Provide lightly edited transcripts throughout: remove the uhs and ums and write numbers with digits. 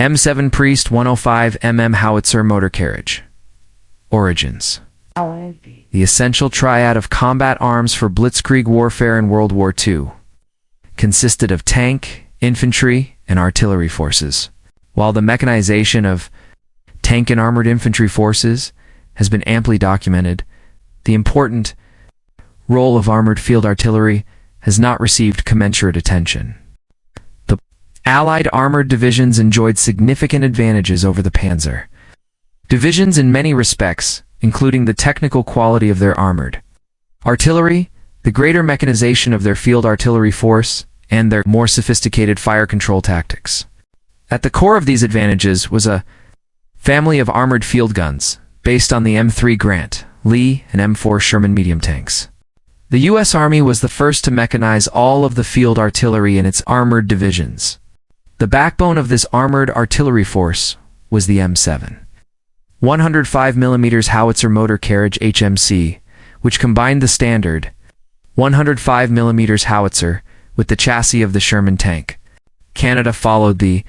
M7 Priest 105 mm howitzer motor carriage. Origins. The essential triad of combat arms for blitzkrieg warfare in World War II consisted of tank, infantry, and artillery forces. While the mechanization of tank and armored infantry forces has been amply documented, the important role of armored field artillery has not received commensurate attention. The Allied armored divisions enjoyed significant advantages over the Panzer divisions in many respects, including the technical quality of their armored artillery, the greater mechanization of their field artillery force, and their more sophisticated fire control tactics. At the core of these advantages was a family of armored field guns based on the M3 Grant, Lee, and M4 Sherman medium tanks. The U.S. Army was the first to mechanize all of the field artillery in its armored divisions. The backbone of this armored artillery force was the M7 105 mm howitzer motor carriage HMC, which combined the standard 105 mm howitzer with the chassis of the Sherman tank. Canada followed the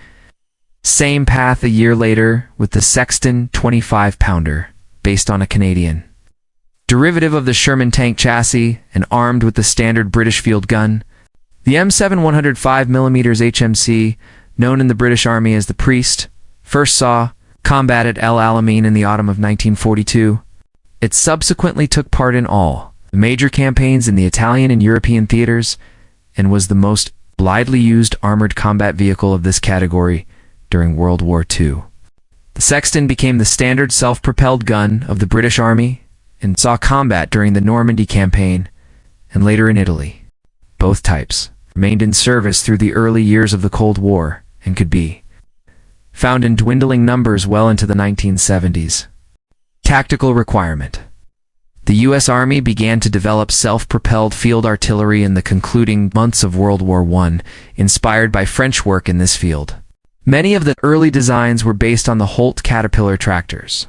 same path a year later with the Sexton 25-pounder, based on a Canadian derivative of the Sherman tank chassis and armed with the standard British field gun. The M7 105 mm HMC, known in the British Army as the Priest, first saw combat at El Alamein in the autumn of 1942. It subsequently took part in all the major campaigns in the Italian and European theaters and was the most widely used armored combat vehicle of this category during World War II. The Sexton became the standard self-propelled gun of the British Army and saw combat during the Normandy campaign and later in Italy. Both types remained in service through the early years of the Cold War and could be found in dwindling numbers well into the 1970s. Tactical requirement. The U.S. Army began to develop self-propelled field artillery in the concluding months of World War I, inspired by French work in this field. Many of the early designs were based on the Holt Caterpillar tractors.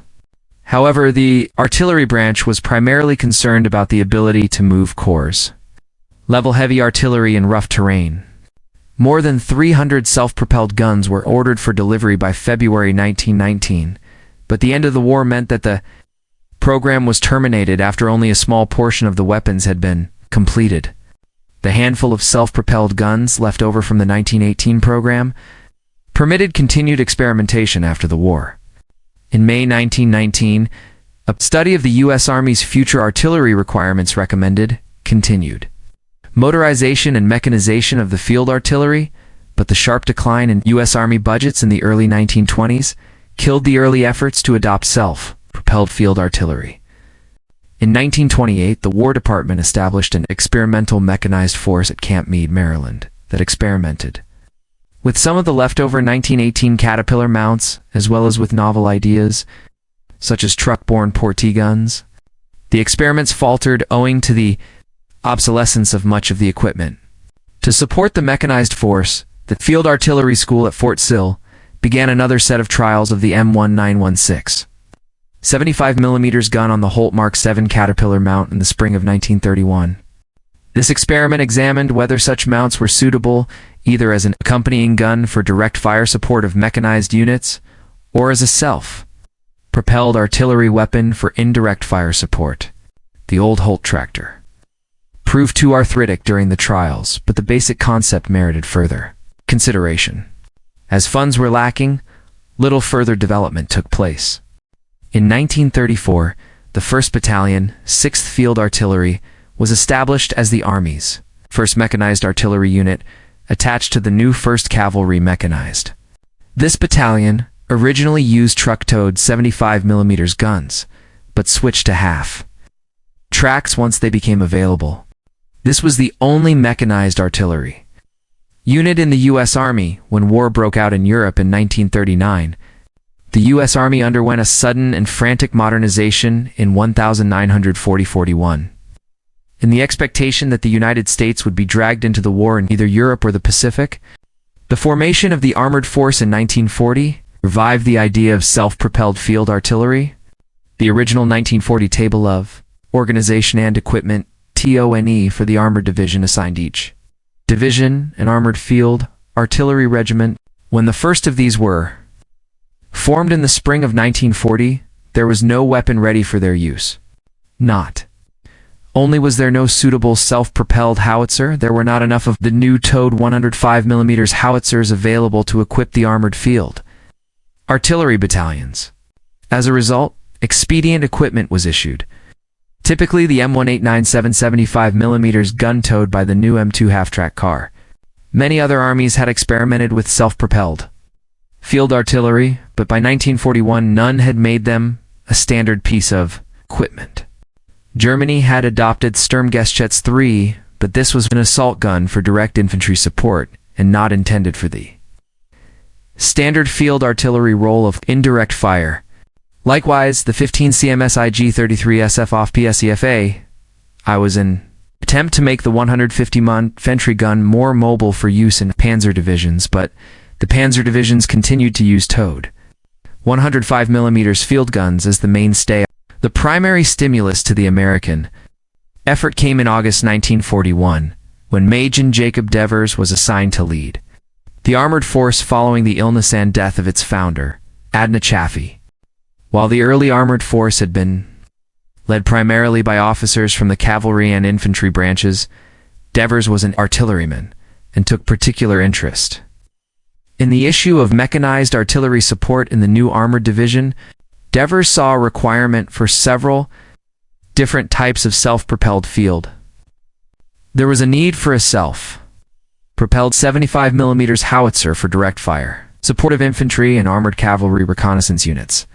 However, the artillery branch was primarily concerned about the ability to move corps, level heavy artillery in rough terrain. More than 300 self-propelled guns were ordered for delivery by February 1919, but the end of the war meant that the program was terminated after only a small portion of the weapons had been completed. The handful of self-propelled guns left over from the 1918 program permitted continued experimentation after the war. In May 1919, a study of the U.S. Army's future artillery requirements recommended continued motorization and mechanization of the field artillery, but the sharp decline in U.S. Army budgets in the early 1920s killed the early efforts to adopt self-propelled field artillery. In 1928, the War Department established an experimental mechanized force at Camp Meade, Maryland, that experimented with some of the leftover 1918 Caterpillar mounts, as well as with novel ideas, such as truck-borne Portee guns. The experiments faltered owing to the obsolescence of much of the equipment. To support the mechanized force, the Field Artillery School at Fort Sill began another set of trials of the M1916 75 mm gun on the Holt Mark 7 Caterpillar mount in the spring of 1931. This experiment examined whether such mounts were suitable either as an accompanying gun for direct fire support of mechanized units or as a self-propelled artillery weapon for indirect fire support. The old Holt tractor proved too arthritic during the trials, but the basic concept merited further consideration. As funds were lacking, little further development took place. In 1934, the 1st Battalion, 6th Field Artillery, was established as the Army's first mechanized artillery unit, attached to the new 1st Cavalry Mechanized. This battalion originally used truck-towed 75 mm guns, but switched to half-tracks once they became available. This was the only mechanized artillery unit in the U.S. Army when war broke out in Europe in 1939. The U.S. Army underwent a sudden and frantic modernization in 1940-41. In the expectation that the United States would be dragged into the war in either Europe or the Pacific, the formation of the Armored Force in 1940 revived the idea of self-propelled field artillery. The original 1940 table of organization and equipment TONE for the Armored Division assigned each division an armored field artillery regiment. When the first of these were Formed in the spring of 1940, there was no weapon ready for their use. Not only was there no suitable self-propelled howitzer, there were not enough of the new towed 105mm howitzers available to equip the armored field artillery battalions. As a result, expedient equipment was issued. Typically the M1897 75mm gun towed by the new M2 half-track car. Many other armies had experimented with self-propelled field artillery, but by 1941 none had made them a standard piece of equipment. Germany had adopted Sturmgeschütz III, but this was an assault gun for direct infantry support and not intended for the standard field artillery role of indirect fire. Likewise, the 15 CMS IG-33 SF off PSEFA was an attempt to make the 150-mon infantry gun more mobile for use in panzer divisions, but the panzer divisions continued to use towed 105mm field guns as the mainstay. The primary stimulus to the American effort came in August 1941, when Major Jacob Devers was assigned to lead the armored force following the illness and death of its founder, Adna Chaffee. While the early armored force had been led primarily by officers from the cavalry and infantry branches, Devers was an artilleryman and took particular interest in the issue of mechanized artillery support in the new armored division. Devers saw a requirement for several different types of self-propelled field. There was a need for a self-propelled 75mm howitzer for direct fire, support of infantry and armored cavalry reconnaissance units.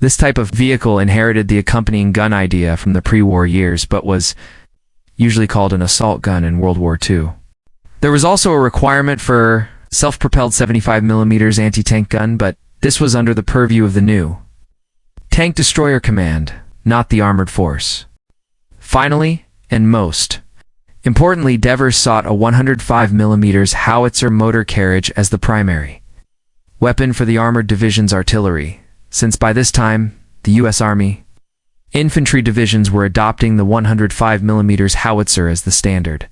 This type of vehicle inherited the accompanying gun idea from the pre-war years, but was usually called an assault gun in World War II. There was also a requirement for self-propelled 75mm anti-tank gun, but this was under the purview of the new Tank Destroyer Command, not the armored force. Finally, and most importantly, Devers sought a 105mm howitzer motor carriage as the primary weapon for the armored division's artillery, since by this time, the U.S. Army infantry divisions were adopting the 105mm howitzer as the standard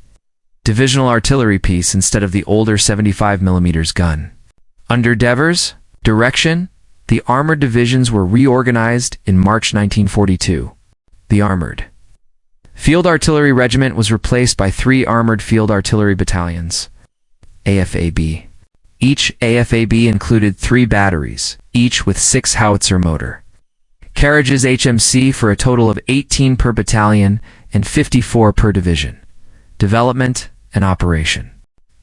divisional artillery piece instead of the older 75mm gun. Under Devers' direction, the armored divisions were reorganized in March 1942. The Armored Field Artillery Regiment was replaced by 3 Armored Field Artillery Battalions, AFAB. Each AFAB included 3 batteries, each with 6 howitzer motor carriages HMC for a total of 18 per battalion and 54 per division. Development and operation.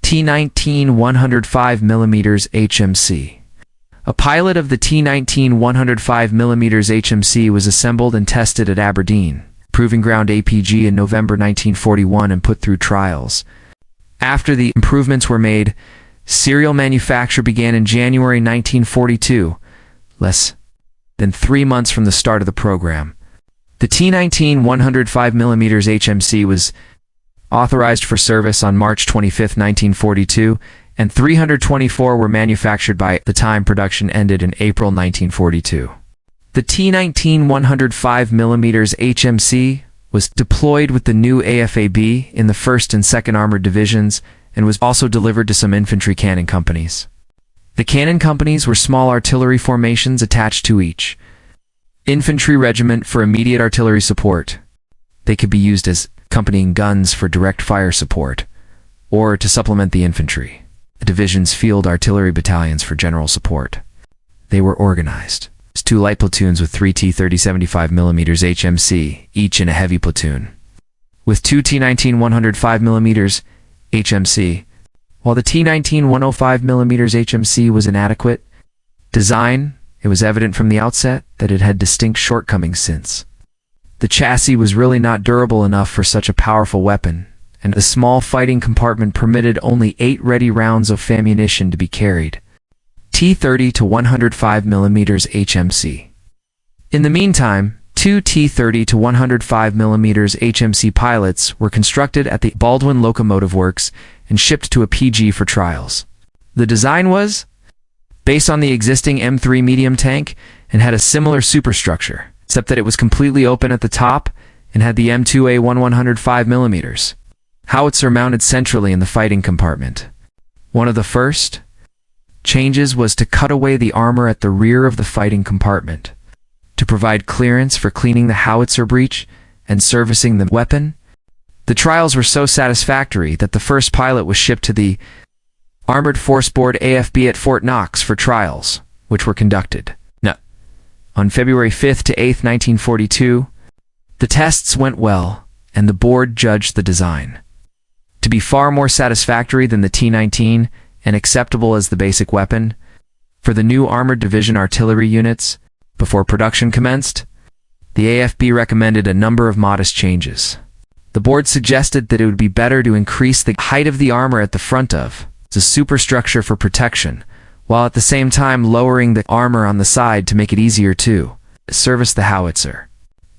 T-19 105mm HMC. A pilot of the T-19 105mm HMC was assembled and tested at Aberdeen Proving Ground APG in November 1941 and put through trials. After the improvements were made, serial manufacture began in January 1942, less than 3 months from the start of the program. The T-19 105mm HMC was authorized for service on March 25, 1942, and 324 were manufactured by the time production ended in April 1942. The T-19 105mm HMC was deployed with the new AFAB in the 1st and 2nd Armored Divisions and was also delivered to some infantry cannon companies. The cannon companies were small artillery formations attached to each infantry regiment for immediate artillery support. They could be used as accompanying guns for direct fire support, or to supplement the infantry. The division's field artillery battalions for general support. They were organized as 2 light platoons with 3 T-30 75mm HMC, each in a heavy platoon, with 2 T-19 105mm HMC. While the T-19 105mm HMC was inadequate design, it was evident from the outset that it had distinct shortcomings since the chassis was really not durable enough for such a powerful weapon, and the small fighting compartment permitted only 8 ready rounds of ammunition to be carried. T-30 to 105mm HMC. In the meantime, 2 T-30 to 105mm HMC pilots were constructed at the Baldwin Locomotive Works and shipped to a PG for trials. The design was based on the existing M3 medium tank and had a similar superstructure, except that it was completely open at the top and had the M2A1 105mm howitzer mounted centrally in the fighting compartment. One of the first changes was to cut away the armor at the rear of the fighting compartment, to provide clearance for cleaning the howitzer breech and servicing the weapon. The trials were so satisfactory that the first pilot was shipped to the Armored Force Board AFB at Fort Knox for trials, which were conducted. On February 5th to 8th, 1942, the tests went well, and the board judged the design to be far more satisfactory than the T-19 and acceptable as the basic weapon. For the new Armored Division artillery units, before production commenced, the AFB recommended a number of modest changes. The board suggested that it would be better to increase the height of the armor at the front of the superstructure for protection, while at the same time lowering the armor on the side to make it easier to service the howitzer.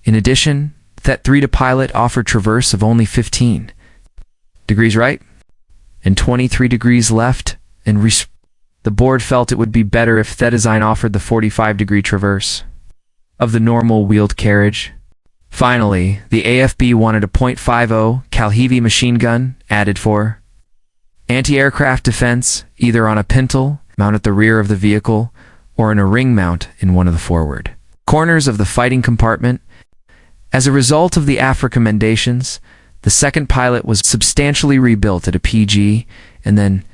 In addition, Th-3 to pilot offered traverse of only 15 degrees right and 23 degrees left, and the board felt it would be better if Th design offered the 45-degree traverse of the normal wheeled carriage. Finally, the AFB wanted a .50 Cal-Heavy machine gun added for anti-aircraft defense, either on a pintle mount at the rear of the vehicle or in a ring mount in one of the forward corners of the fighting compartment. As a result of the AF recommendations, the second pilot was substantially rebuilt at a PG and then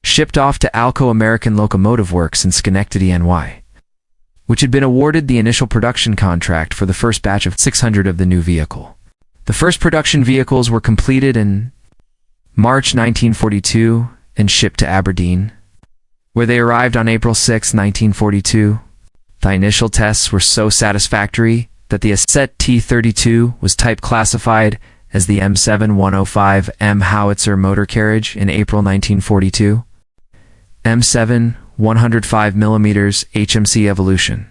shipped off to Alco American Locomotive Works in Schenectady, NY, which had been awarded the initial production contract for the first batch of 600 of the new vehicle. The first production vehicles were completed in March 1942 and shipped to Aberdeen, where they arrived on April 6, 1942. The initial tests were so satisfactory that the Asset T-32 was type classified as the M7-105M howitzer motor carriage in April 1942. M7 105mm HMC evolution.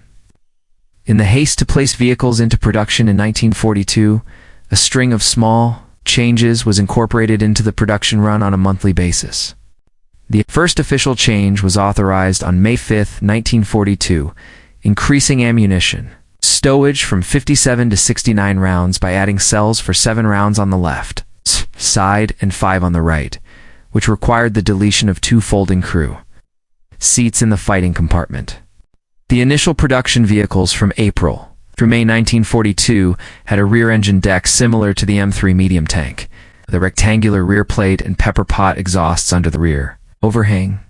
In the haste to place vehicles into production in 1942, a string of small changes was incorporated into the production run on a monthly basis. The first official change was authorized on May 5, 1942, increasing ammunition stowage from 57 to 69 rounds by adding cells for 7 rounds on the left side and 5 on the right, which required the deletion of 2 folding crew seats in the fighting compartment. The initial production vehicles from April through May 1942 had a rear engine deck similar to the M3 medium tank, the rectangular rear plate and pepper pot exhausts under the rear overhang.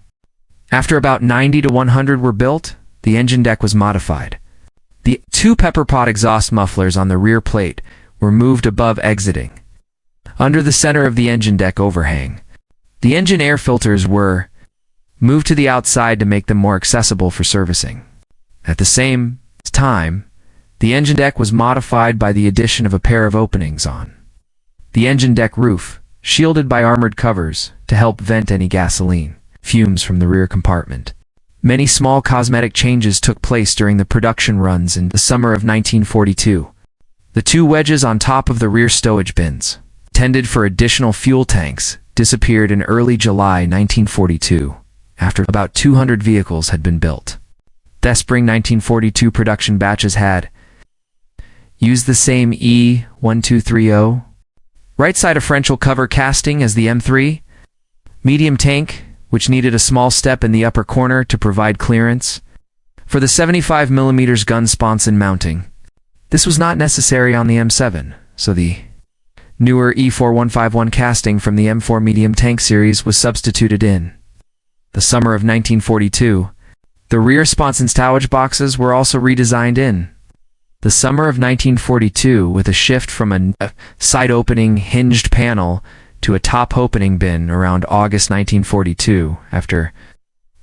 After about 90 to 100 were built, the engine deck was modified. The 2 pepper pot exhaust mufflers on the rear plate were moved above exiting, under the center of the engine deck overhang. The engine air filters were moved to the outside to make them more accessible for servicing. At the same time, the engine deck was modified by the addition of a pair of openings on the engine deck roof, shielded by armored covers to help vent any gasoline fumes from the rear compartment. Many small cosmetic changes took place during the production runs in the summer of 1942. The 2 wedges on top of the rear stowage bins, intended for additional fuel tanks, disappeared in early July 1942, after about 200 vehicles had been built. The spring 1942 production batches had used the same E1230 right side differential cover casting as the M3 medium tank, which needed a small step in the upper corner to provide clearance for the 75mm gun sponson mounting. This was not necessary on the M7, so the newer E4151 casting from the M4 medium tank series was substituted in the summer of 1942. The rear sponson stowage boxes were also redesigned in the summer of 1942 with a shift from a side-opening hinged panel to a top-opening bin around August 1942, after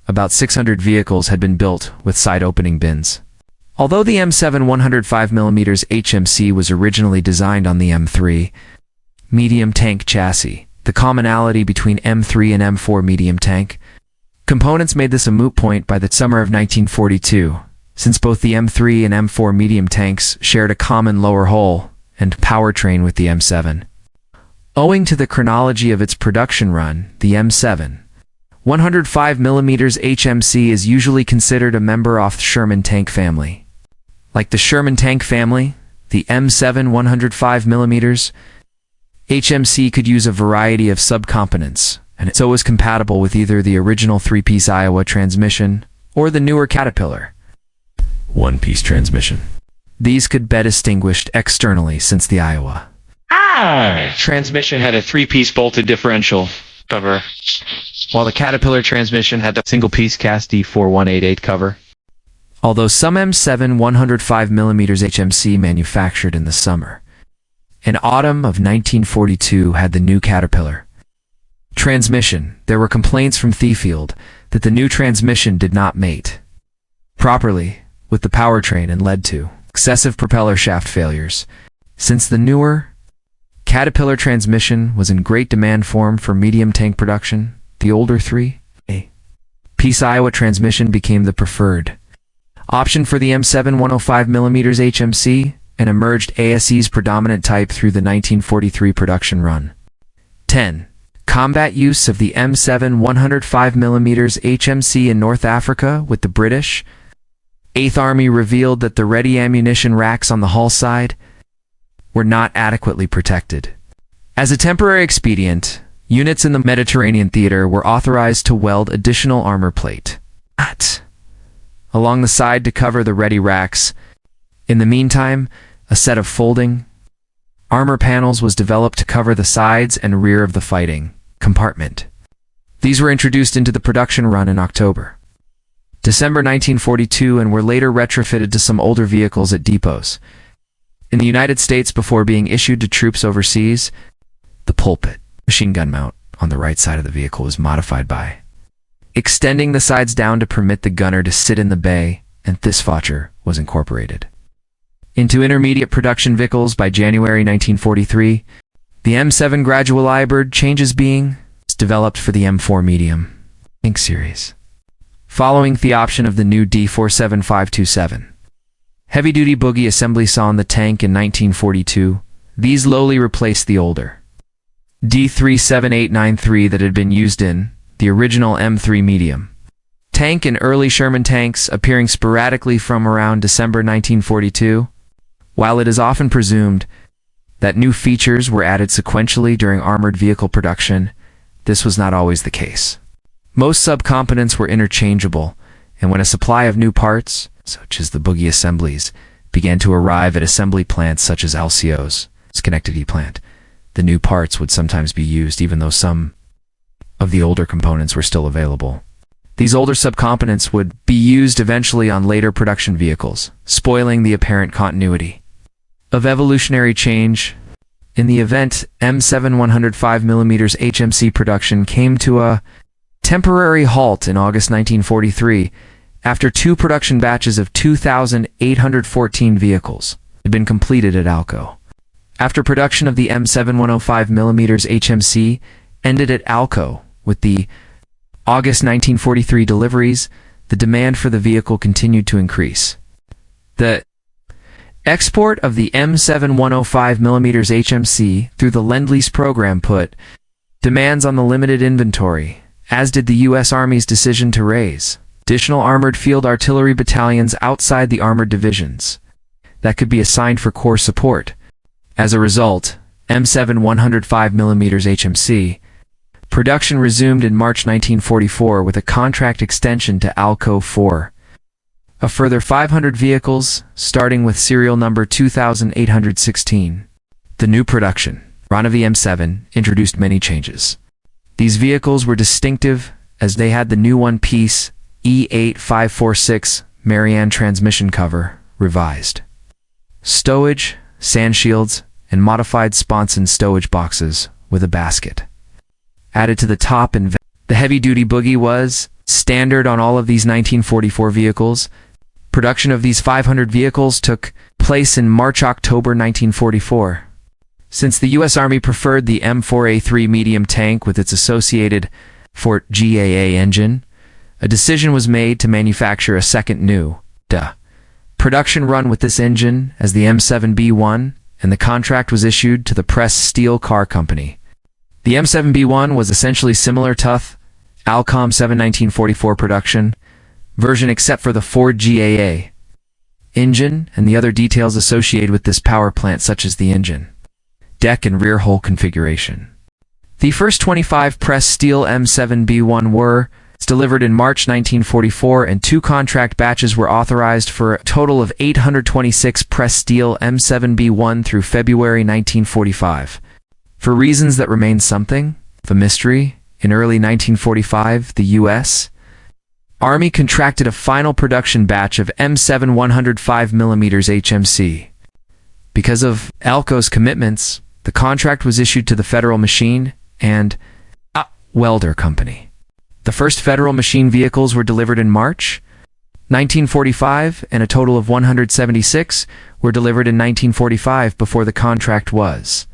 about 600 vehicles had been built with side-opening bins. Although the M7 105mm HMC was originally designed on the M3 medium tank chassis, the commonality between M3 and M4 medium tank components made this a moot point by the summer of 1942, since both the M3 and M4 medium tanks shared a common lower hull and powertrain with the M7. Owing to the chronology of its production run, the M7 105mm HMC is usually considered a member of the Sherman tank family. Like the Sherman tank family, the M7 105mm HMC could use a variety of subcomponents and so was compatible with either the original three-piece Iowa transmission or the newer Caterpillar one-piece transmission. These could be distinguished externally since the Iowa transmission had a three-piece bolted differential cover, while the Caterpillar transmission had the single-piece cast D4188 cover. Although some M7 105mm HMC manufactured in the summer and autumn of 1942 had the new Caterpillar transmission, there were complaints from Thefield that the new transmission did not mate properly with the powertrain and led to excessive propeller shaft failures. Since the newer Caterpillar transmission was in great demand for medium tank production, the older three-piece Iowa transmission became the preferred option for the M7 105mm HMC and emerged ASE's predominant type through the 1943 production run. 10. Combat use of the M7 105mm HMC in North Africa with the British 8th Army revealed that the ready ammunition racks on the hull side were not adequately protected. As a temporary expedient, units in the Mediterranean theater were authorized to weld additional armor plate along the side to cover the ready racks. In the meantime, a set of folding armor panels was developed to cover the sides and rear of the fighting compartment. These were introduced into the production run in December 1942 and were later retrofitted to some older vehicles at depots. In the United States, before being issued to troops overseas, the pulpit machine gun mount on the right side of the vehicle was modified by extending the sides down to permit the gunner to sit in the bay, and this feature was incorporated into intermediate production vehicles by January 1943. The M7 WWII bird changes being developed for the M4 medium tank series, following the option of the new D47527. Heavy-duty boogie assembly saw in the tank in 1942. These lowly replaced the older D37893 that had been used in the original M3 medium tank and early Sherman tanks, appearing sporadically from around December 1942. While it is often presumed that new features were added sequentially during armored vehicle production, this was not always the case. Most subcomponents were interchangeable, and when a supply of new parts, such as the boogie assemblies, began to arrive at assembly plants such as Alcio's Schenectady plant, the new parts would sometimes be used even though some of the older components were still available. These older subcomponents would be used eventually on later production vehicles, spoiling the apparent continuity of evolutionary change. In the event, M7 105mm HMC production came to a temporary halt in August 1943 after two production batches of 2,814 vehicles had been completed at Alco. After production of the M7 105mm HMC ended at Alco with the August 1943 deliveries, the demand for the vehicle continued to increase. The export of the M7 105mm HMC through the Lend-Lease program put demands on the limited inventory, as did the U.S. Army's decision to raise additional armored field artillery battalions outside the armored divisions that could be assigned for corps support. As a result, M7 105mm HMC production resumed in March 1944 with a contract extension to Alco for a further 500 vehicles, starting with serial number 2816. The new production run of the M7 introduced many changes. These vehicles were distinctive as they had the new one-piece E8546 Marianne transmission cover, revised stowage, sand shields, and modified sponson stowage boxes with a basket added to the top, and the heavy-duty boogie was standard on all of these 1944 vehicles. Production of these 500 vehicles took place in March-October 1944. Since the U.S. Army preferred the M4A3 medium tank with its associated Fort GAA engine, a decision was made to manufacture a second new production run with this engine as the M7B1, and the contract was issued to the Press Steel Car Company. The M7B1 was essentially similar to Alcom 7 1944 production version except for the Ford GAA engine and the other details associated with this power plant, such as the engine, deck, and rear hull configuration. The first 25 pressed steel M7B1 were delivered in March 1944, and 2 contract batches were authorized for a total of 826 pressed steel M7B1 through February 1945. For reasons that remain something of a mystery, in early 1945, the U.S. Army contracted a final production batch of M7 105mm HMC. Because of ALCO's commitments, the contract was issued to the Federal Machine and Welder Company. The first Federal Machine vehicles were delivered in March 1945, and a total of 176 were delivered in 1945 before the contract was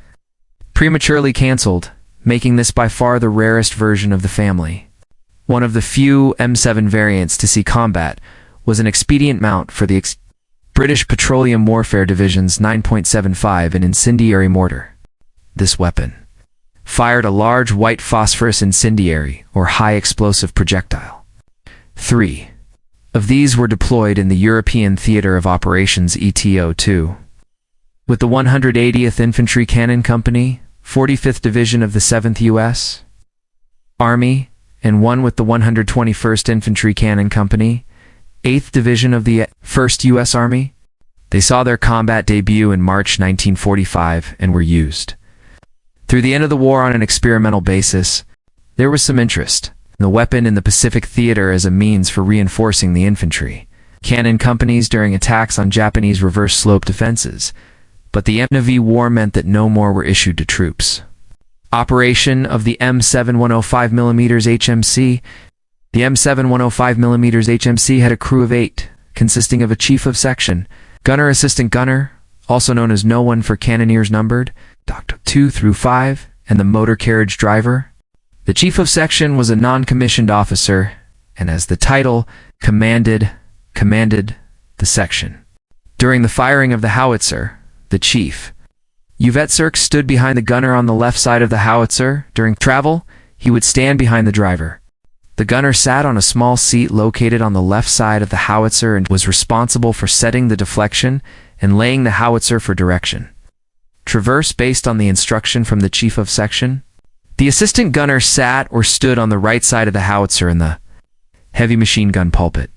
prematurely canceled, making this by far the rarest version of the family. One of the few M7 variants to see combat was an expedient mount for the British Petroleum Warfare Division's 9.75 an incendiary mortar. This weapon fired a large white phosphorus incendiary or high explosive projectile. 3 of these were deployed in the European Theater of Operations ETO-2. With the 180th Infantry Cannon Company, 45th Division of the 7th U.S. Army, and one with the 121st Infantry Cannon Company, 8th Division of the 1st U.S. Army, they saw their combat debut in March 1945 and were used. Through the end of the war on an experimental basis, there was some interest in the weapon in the Pacific Theater as a means for reinforcing the infantry cannon companies during attacks on Japanese reverse-slope defenses, but the end of the war meant that no more were issued to troops. Operation of the M7 105mm HMC. The M7 105mm HMC had a crew of 8, consisting of a chief of section, gunner assistant gunner, also known as no one for cannoneers numbered, 2 through 5, and the motor carriage driver. The chief of section was a non-commissioned officer, and as the title commanded the section. During the firing of the howitzer, the chief Uvetserk stood behind the gunner on the left side of the howitzer. During travel, he would stand behind the driver. The gunner sat on a small seat located on the left side of the howitzer and was responsible for setting the deflection and laying the howitzer for direction. Traverse based on the instruction from the chief of section. The assistant gunner sat or stood on the right side of the howitzer in the heavy machine gun pulpit.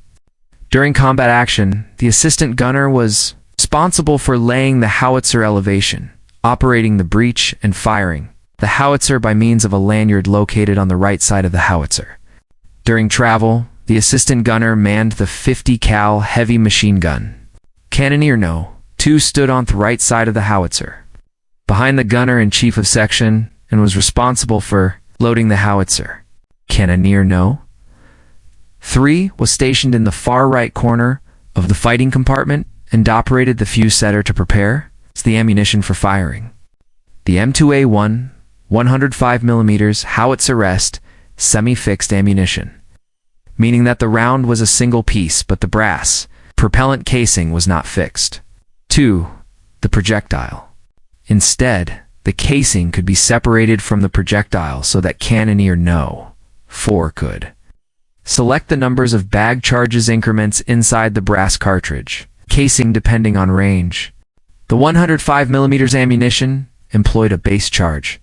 During combat action, the assistant gunner was responsible for laying the howitzer elevation, operating the breech, and firing the howitzer by means of a lanyard located on the right side of the howitzer. During travel, the assistant gunner manned the 50 cal heavy machine gun. Cannoneer No. 2 stood on the right side of the howitzer, behind the gunner and chief of section, and was responsible for loading the howitzer. Cannoneer No. 3 was stationed in the far right corner of the fighting compartment and operated the fuse setter to prepare the ammunition for firing. The M2A1 105mm howitzer rest semi-fixed ammunition, meaning that the round was a single piece but the brass propellant casing was not fixed. 2. The projectile. Instead, the casing could be separated from the projectile so that Cannoneer No. 4 could select the numbers of bag charges increments inside the brass cartridge casing depending on range. The 105mm ammunition employed a base charge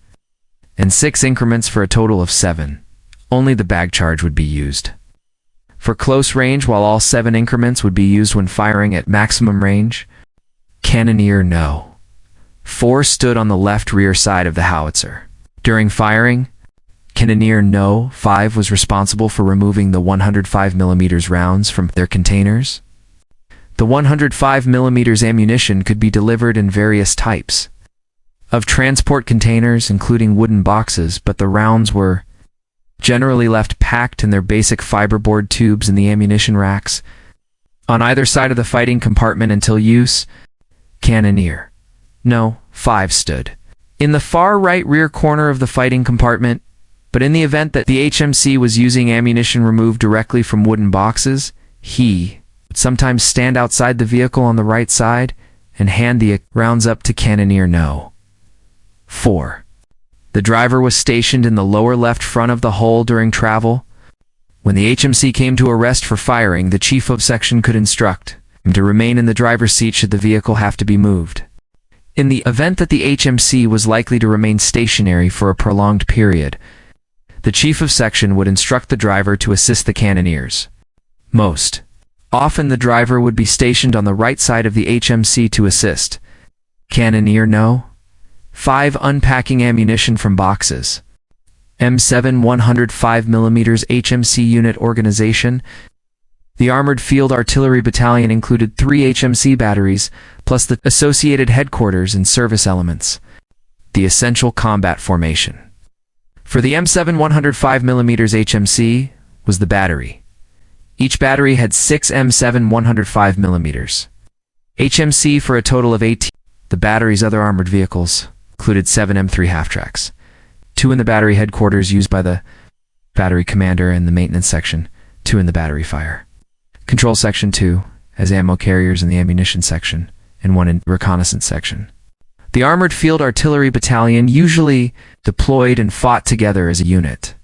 and 6 increments for a total of 7. Only the bag charge would be used for close range, while all 7 increments would be used when firing at maximum range. Cannoneer No. 4 stood on the left rear side of the howitzer. During firing, Cannoneer No. 5 was responsible for removing the 105mm rounds from their containers. The 105mm ammunition could be delivered in various types of transport containers, including wooden boxes, but the rounds were generally left packed in their basic fiberboard tubes in the ammunition racks on either side of the fighting compartment until use. Cannoneer No. 5 stood in the far right rear corner of the fighting compartment, but in the event that the HMC was using ammunition removed directly from wooden boxes, he would sometimes stand outside the vehicle on the right side and hand the rounds up to Cannoneer No. 4. The driver was stationed in the lower left front of the hull during travel. When the HMC came to a rest for firing, the chief of section could instruct him to remain in the driver's seat should the vehicle have to be moved. In the event that the HMC was likely to remain stationary for a prolonged period, the chief of section would instruct the driver to assist the cannoneers. Most often the driver would be stationed on the right side of the HMC to assist. Cannoneer No. 5 Unpacking ammunition from boxes. M7 105mm HMC Unit Organization. The Armored Field Artillery Battalion included 3 HMC batteries, plus the associated headquarters and service elements. The Essential Combat Formation. For the M7 105mm HMC was the battery. Each battery had 6 M7 105mm HMC for a total of 18. The battery's other armored vehicles included 7 M3 half-tracks, 2 in the battery headquarters used by the battery commander and the maintenance section, 2 in the battery fire control section, 2 as ammo carriers in the ammunition section, and 1 in reconnaissance section. The Armored Field Artillery Battalion usually deployed and fought together as a unit.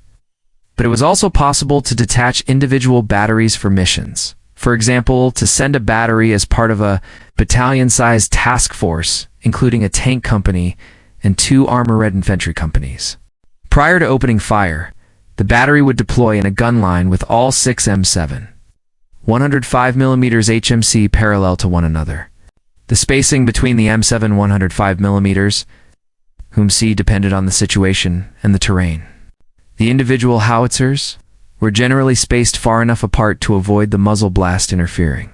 But it was also possible to detach individual batteries for missions. For example, to send a battery as part of a battalion-sized task force, including a tank company and 2 armor-red infantry companies. Prior to opening fire, the battery would deploy in a gun line with all 6 M7 105mm HMC parallel to one another. The spacing between the M7 105mm, whom C depended on the situation and the terrain. The individual howitzers were generally spaced far enough apart to avoid the muzzle blast interfering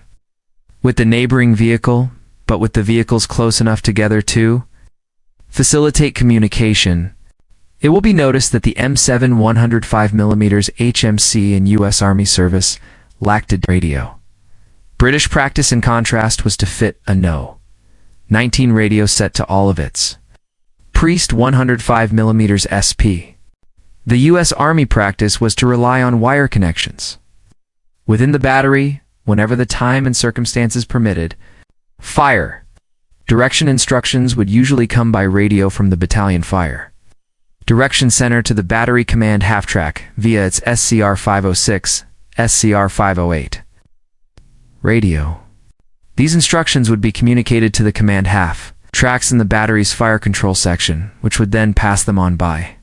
with the neighboring vehicle, but with the vehicles close enough together to facilitate communication. It will be noticed that the M7 105mm HMC in U.S. Army service lacked a radio. British practice, in contrast, was to fit a No. 19 radio set to all of its Priest 105mm SP. The U.S. Army practice was to rely on wire connections within the battery, whenever the time and circumstances permitted. Fire direction instructions would usually come by radio from the battalion fire direction center to the battery command half-track via its SCR 506, SCR 508 radio. These instructions would be communicated to the command half-tracks in the battery's fire control section, which would then pass them on by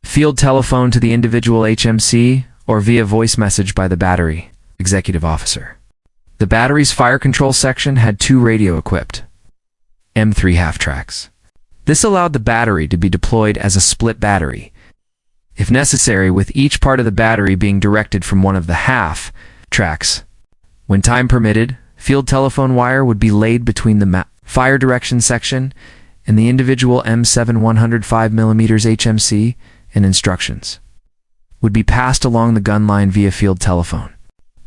field telephone to the individual HMC or via voice message by the battery executive officer. The battery's fire control section had 2 radio-equipped M3 half-tracks. This allowed the battery to be deployed as a split battery, if necessary, with each part of the battery being directed from one of the half-tracks. When time permitted, field telephone wire would be laid between the fire direction section and the individual M7 105mm HMC, and instructions would be passed along the gun line via field telephone.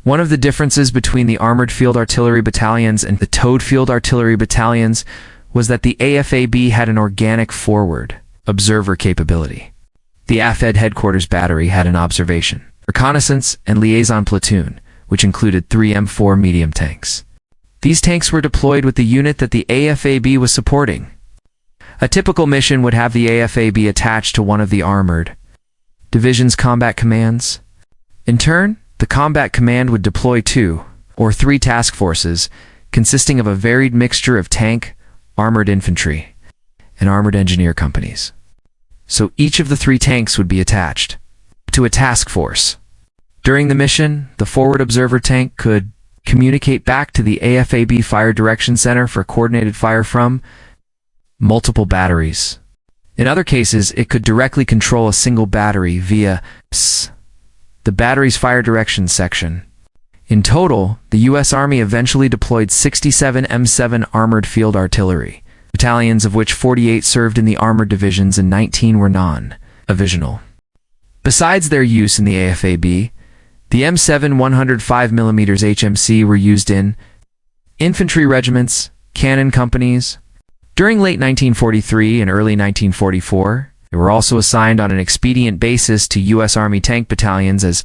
One of the differences between the Armored Field Artillery Battalions and the Towed Field Artillery Battalions was that the AFAB had an organic forward observer capability. The AFED headquarters battery had an observation, reconnaissance, and liaison platoon, which included 3 M4 medium tanks. These tanks were deployed with the unit that the AFAB was supporting. A typical mission would have the AFAB attached to one of the armored division's combat commands. In turn, the combat command would deploy 2 or 3 task forces consisting of a varied mixture of tank, armored infantry, and armored engineer companies. So each of the 3 tanks would be attached to a task force. During the mission, the forward observer tank could communicate back to the AFAB Fire Direction Center for coordinated fire from multiple batteries. In other cases, it could directly control a single battery via the battery's fire direction section. In total, the U.S. Army eventually deployed 67 M7 armored field artillery battalions, of which 48 served in the armored divisions and 19 were non-divisional. Besides their use in the AFAB, the M7 105mm HMC were used in infantry regiments, cannon companies. During late 1943 and early 1944, they were also assigned on an expedient basis to U.S. Army tank battalions as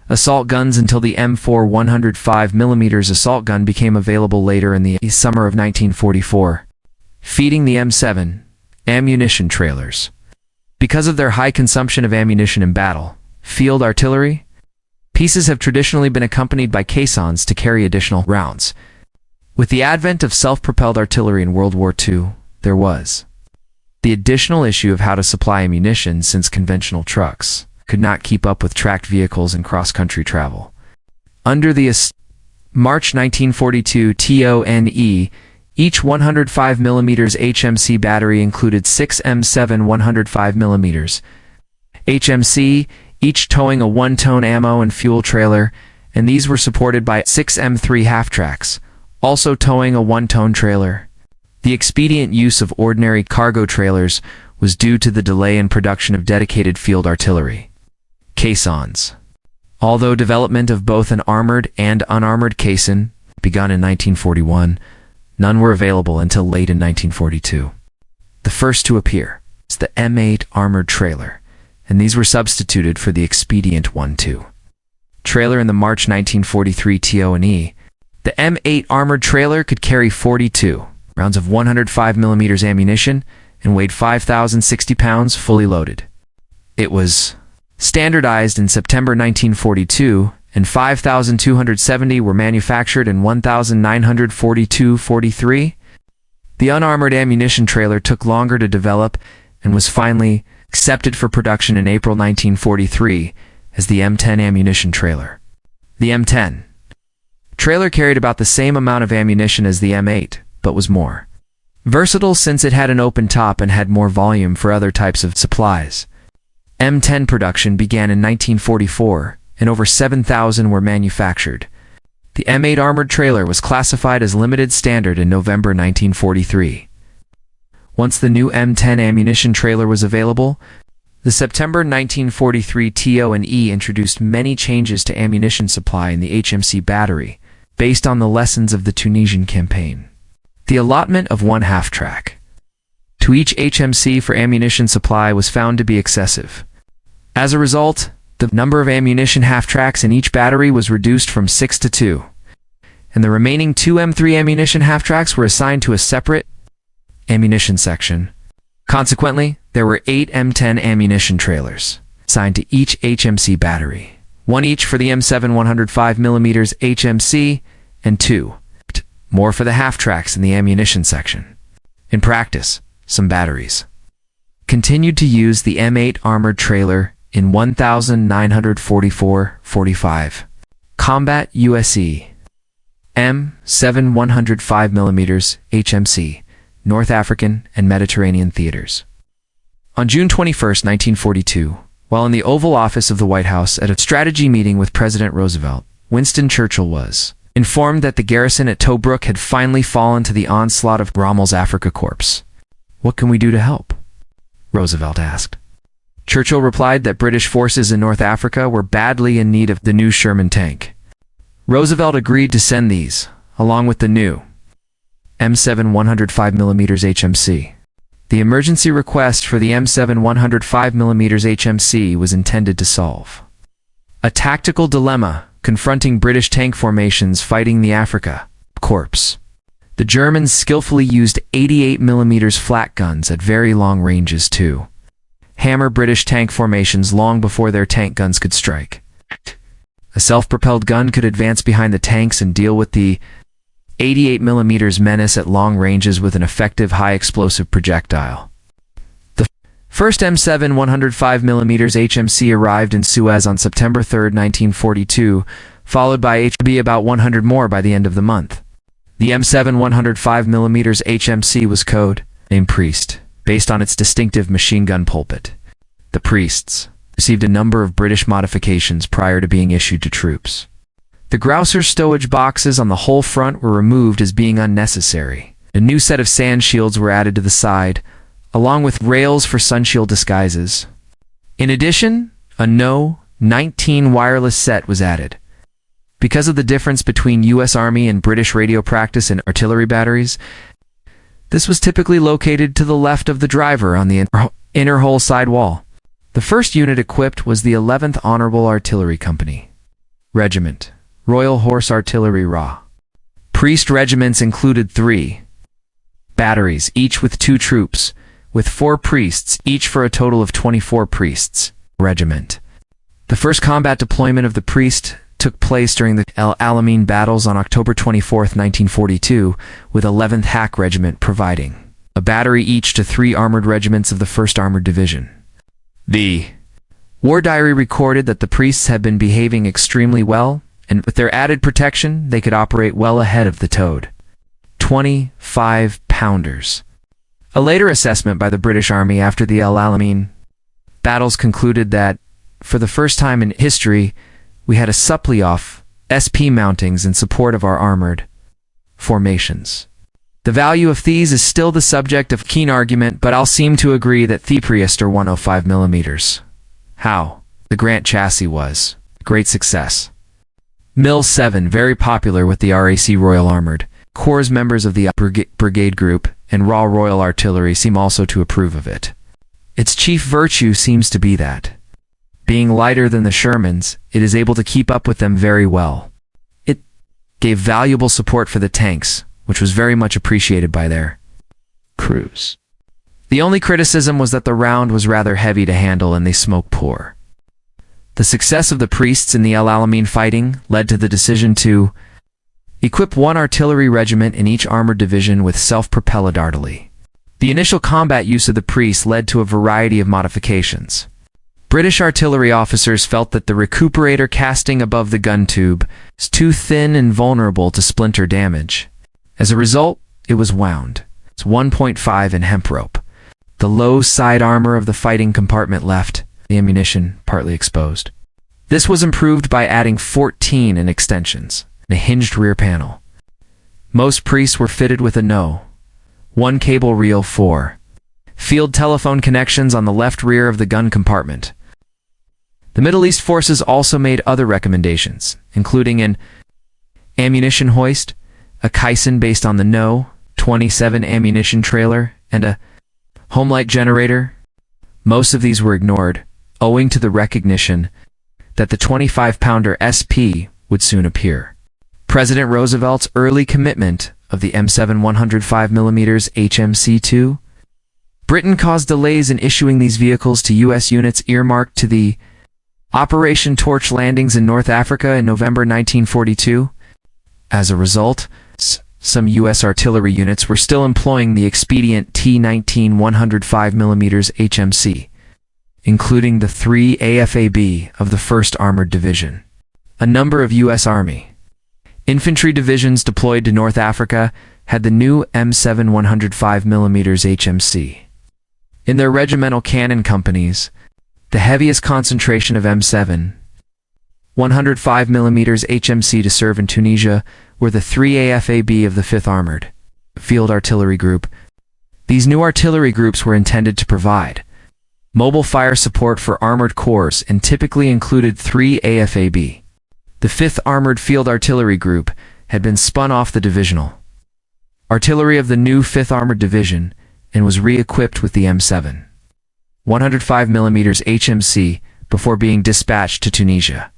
assault guns until the M4 105mm assault gun became available later in the summer of 1944, feeding the M7 ammunition trailers. Because of their high consumption of ammunition in battle, field artillery pieces have traditionally been accompanied by caissons to carry additional rounds. With the advent of self-propelled artillery in World War II, there was the additional issue of how to supply ammunition, since conventional trucks could not keep up with tracked vehicles and cross-country travel. Under the March 1942 TONE, each 105mm HMC battery included 6 M7 105mm HMC, each towing a 1-ton ammo and fuel trailer, and these were supported by 6 M3 half-tracks, also towing a 1-ton trailer. The expedient use of ordinary cargo trailers was due to the delay in production of dedicated field artillery caissons. Although development of both an armored and unarmored caisson begun in 1941, none were available until late in 1942. The first to appear was the M8 armored trailer, and these were substituted for the expedient 1-2 trailer in the March 1943 TONE. The M8 armored trailer could carry 42 rounds of 105mm ammunition and weighed 5,060 pounds fully loaded. It was standardized in September 1942, and 5,270 were manufactured in 1,942-43. The unarmored ammunition trailer took longer to develop and was finally accepted for production in April 1943 as the M10 ammunition trailer. The M10 trailer carried about the same amount of ammunition as the M8, but was more versatile since it had an open top and had more volume for other types of supplies. M10 production began in 1944, and over 7,000 were manufactured. The M8 armored trailer was classified as limited standard in November 1943. Once the new M10 ammunition trailer was available, the September 1943 TONE introduced many changes to ammunition supply in the HMC battery, based on the lessons of the Tunisian campaign. The allotment of 1 half-track to each HMC for ammunition supply was found to be excessive. As a result, the number of ammunition half-tracks in each battery was reduced from 6 to 2, and the remaining 2 M3 ammunition half-tracks were assigned to a separate ammunition section. Consequently, there were 8 M10 ammunition trailers assigned to each HMC battery, 1 each for the M7 105mm HMC and 2 more for the half-tracks in the ammunition section. In practice, some batteries continued to use the M8 armored trailer in 1944-45 Combat USE M7 105mm HMC North African and Mediterranean theaters. On June 21, 1942, while in the Oval Office of the White House at a strategy meeting with President Roosevelt, Winston Churchill was informed that the garrison at Tobruk had finally fallen to the onslaught of Rommel's Afrika Korps. "What can we do to help?" Roosevelt asked. Churchill replied that British forces in North Africa were badly in need of the new Sherman tank. Roosevelt agreed to send these, along with the new M7 105mm HMC. The emergency request for the M7 105mm HMC was intended to solve a tactical dilemma confronting British tank formations fighting the Afrika Korps. The Germans skillfully used 88mm flat guns at very long ranges to hammer British tank formations long before their tank guns could strike. A self-propelled gun could advance behind the tanks and deal with the 88mm menace at long ranges with an effective high-explosive projectile. The first M7 105mm HMC arrived in Suez on September 3, 1942, followed by HB about 100 more by the end of the month. The M7 105mm HMC was code-named Priest, based on its distinctive machine gun pulpit. The Priests received a number of British modifications prior to being issued to troops. The Grouser stowage boxes on the whole front were removed as being unnecessary. A new set of sand shields were added to the side, along with rails for sunshield disguises. In addition, a No. 19 wireless set was added. Because of the difference between U.S. Army and British radio practice and artillery batteries, this was typically located to the left of the driver on the inner hull side wall. The first unit equipped was the 11th Honorable Artillery Company Regiment, Royal Horse Artillery RA. Priest regiments included 3 batteries, each with 2 troops, with 4 priests, each for a total of 24 priests. Regiment. The first combat deployment of the Priest took place during the El Alamein battles on October 24, 1942, with 11th Hack Regiment providing a battery each to 3 armored regiments of the 1st Armored Division. The War Diary recorded that the priests had been behaving extremely well, and with their added protection, they could operate well ahead of the towed 25-pounders. A later assessment by the British Army after the El Alamein battles concluded that, for the first time in history, we had a supply of SP mountings in support of our armored formations. The value of these is still the subject of keen argument, but I'll seem to agree that the Priester 105mm. How? The Grant chassis was a great success. Mil 7, very popular with the RAC Royal Armored Corps members of the Brigade Group and Raw Royal Artillery seem also to approve of it. Its chief virtue seems to be that, being lighter than the Shermans, it is able to keep up with them very well. It gave valuable support for the tanks, which was very much appreciated by their crews. The only criticism was that the round was rather heavy to handle and they smoked poor. The success of the priests in the El Alamein fighting led to the decision to equip 1 artillery regiment in each armored division with self-propelled artillery. The initial combat use of the priests led to a variety of modifications. British artillery officers felt that the recuperator casting above the gun tube is too thin and vulnerable to splinter damage. As a result, it was wound. It's 1.5 in hemp rope. The low side armor of the fighting compartment left the ammunition partly exposed. This was improved by adding 14 in extensions and a hinged rear panel. Most priests were fitted with a No. 1 cable reel for field telephone connections on the left rear of the gun compartment. The Middle East forces also made other recommendations, including an ammunition hoist, a caisson based on the No. 27 ammunition trailer, and a home light generator. Most of these were ignored, owing to the recognition that the 25-pounder SP would soon appear. President Roosevelt's early commitment of the M7 105mm HMC-2. Britain caused delays in issuing these vehicles to U.S. units earmarked to the Operation Torch landings in North Africa in November 1942. As a result, some U.S. artillery units were still employing the expedient T-19 105mm HMC, including the 3 AFAB of the 1st Armored Division. A number of U.S. Army infantry divisions deployed to North Africa had the new M7 105mm HMC. In their regimental cannon companies, the heaviest concentration of M7 105mm HMC to serve in Tunisia were the 3 AFAB of the 5th Armored Field Artillery Group. These new artillery groups were intended to provide mobile fire support for armored corps and typically included 3 AFAB. The 5th Armored Field Artillery Group had been spun off the divisional artillery of the new 5th Armored Division and was re-equipped with the M7 105mm HMC before being dispatched to Tunisia.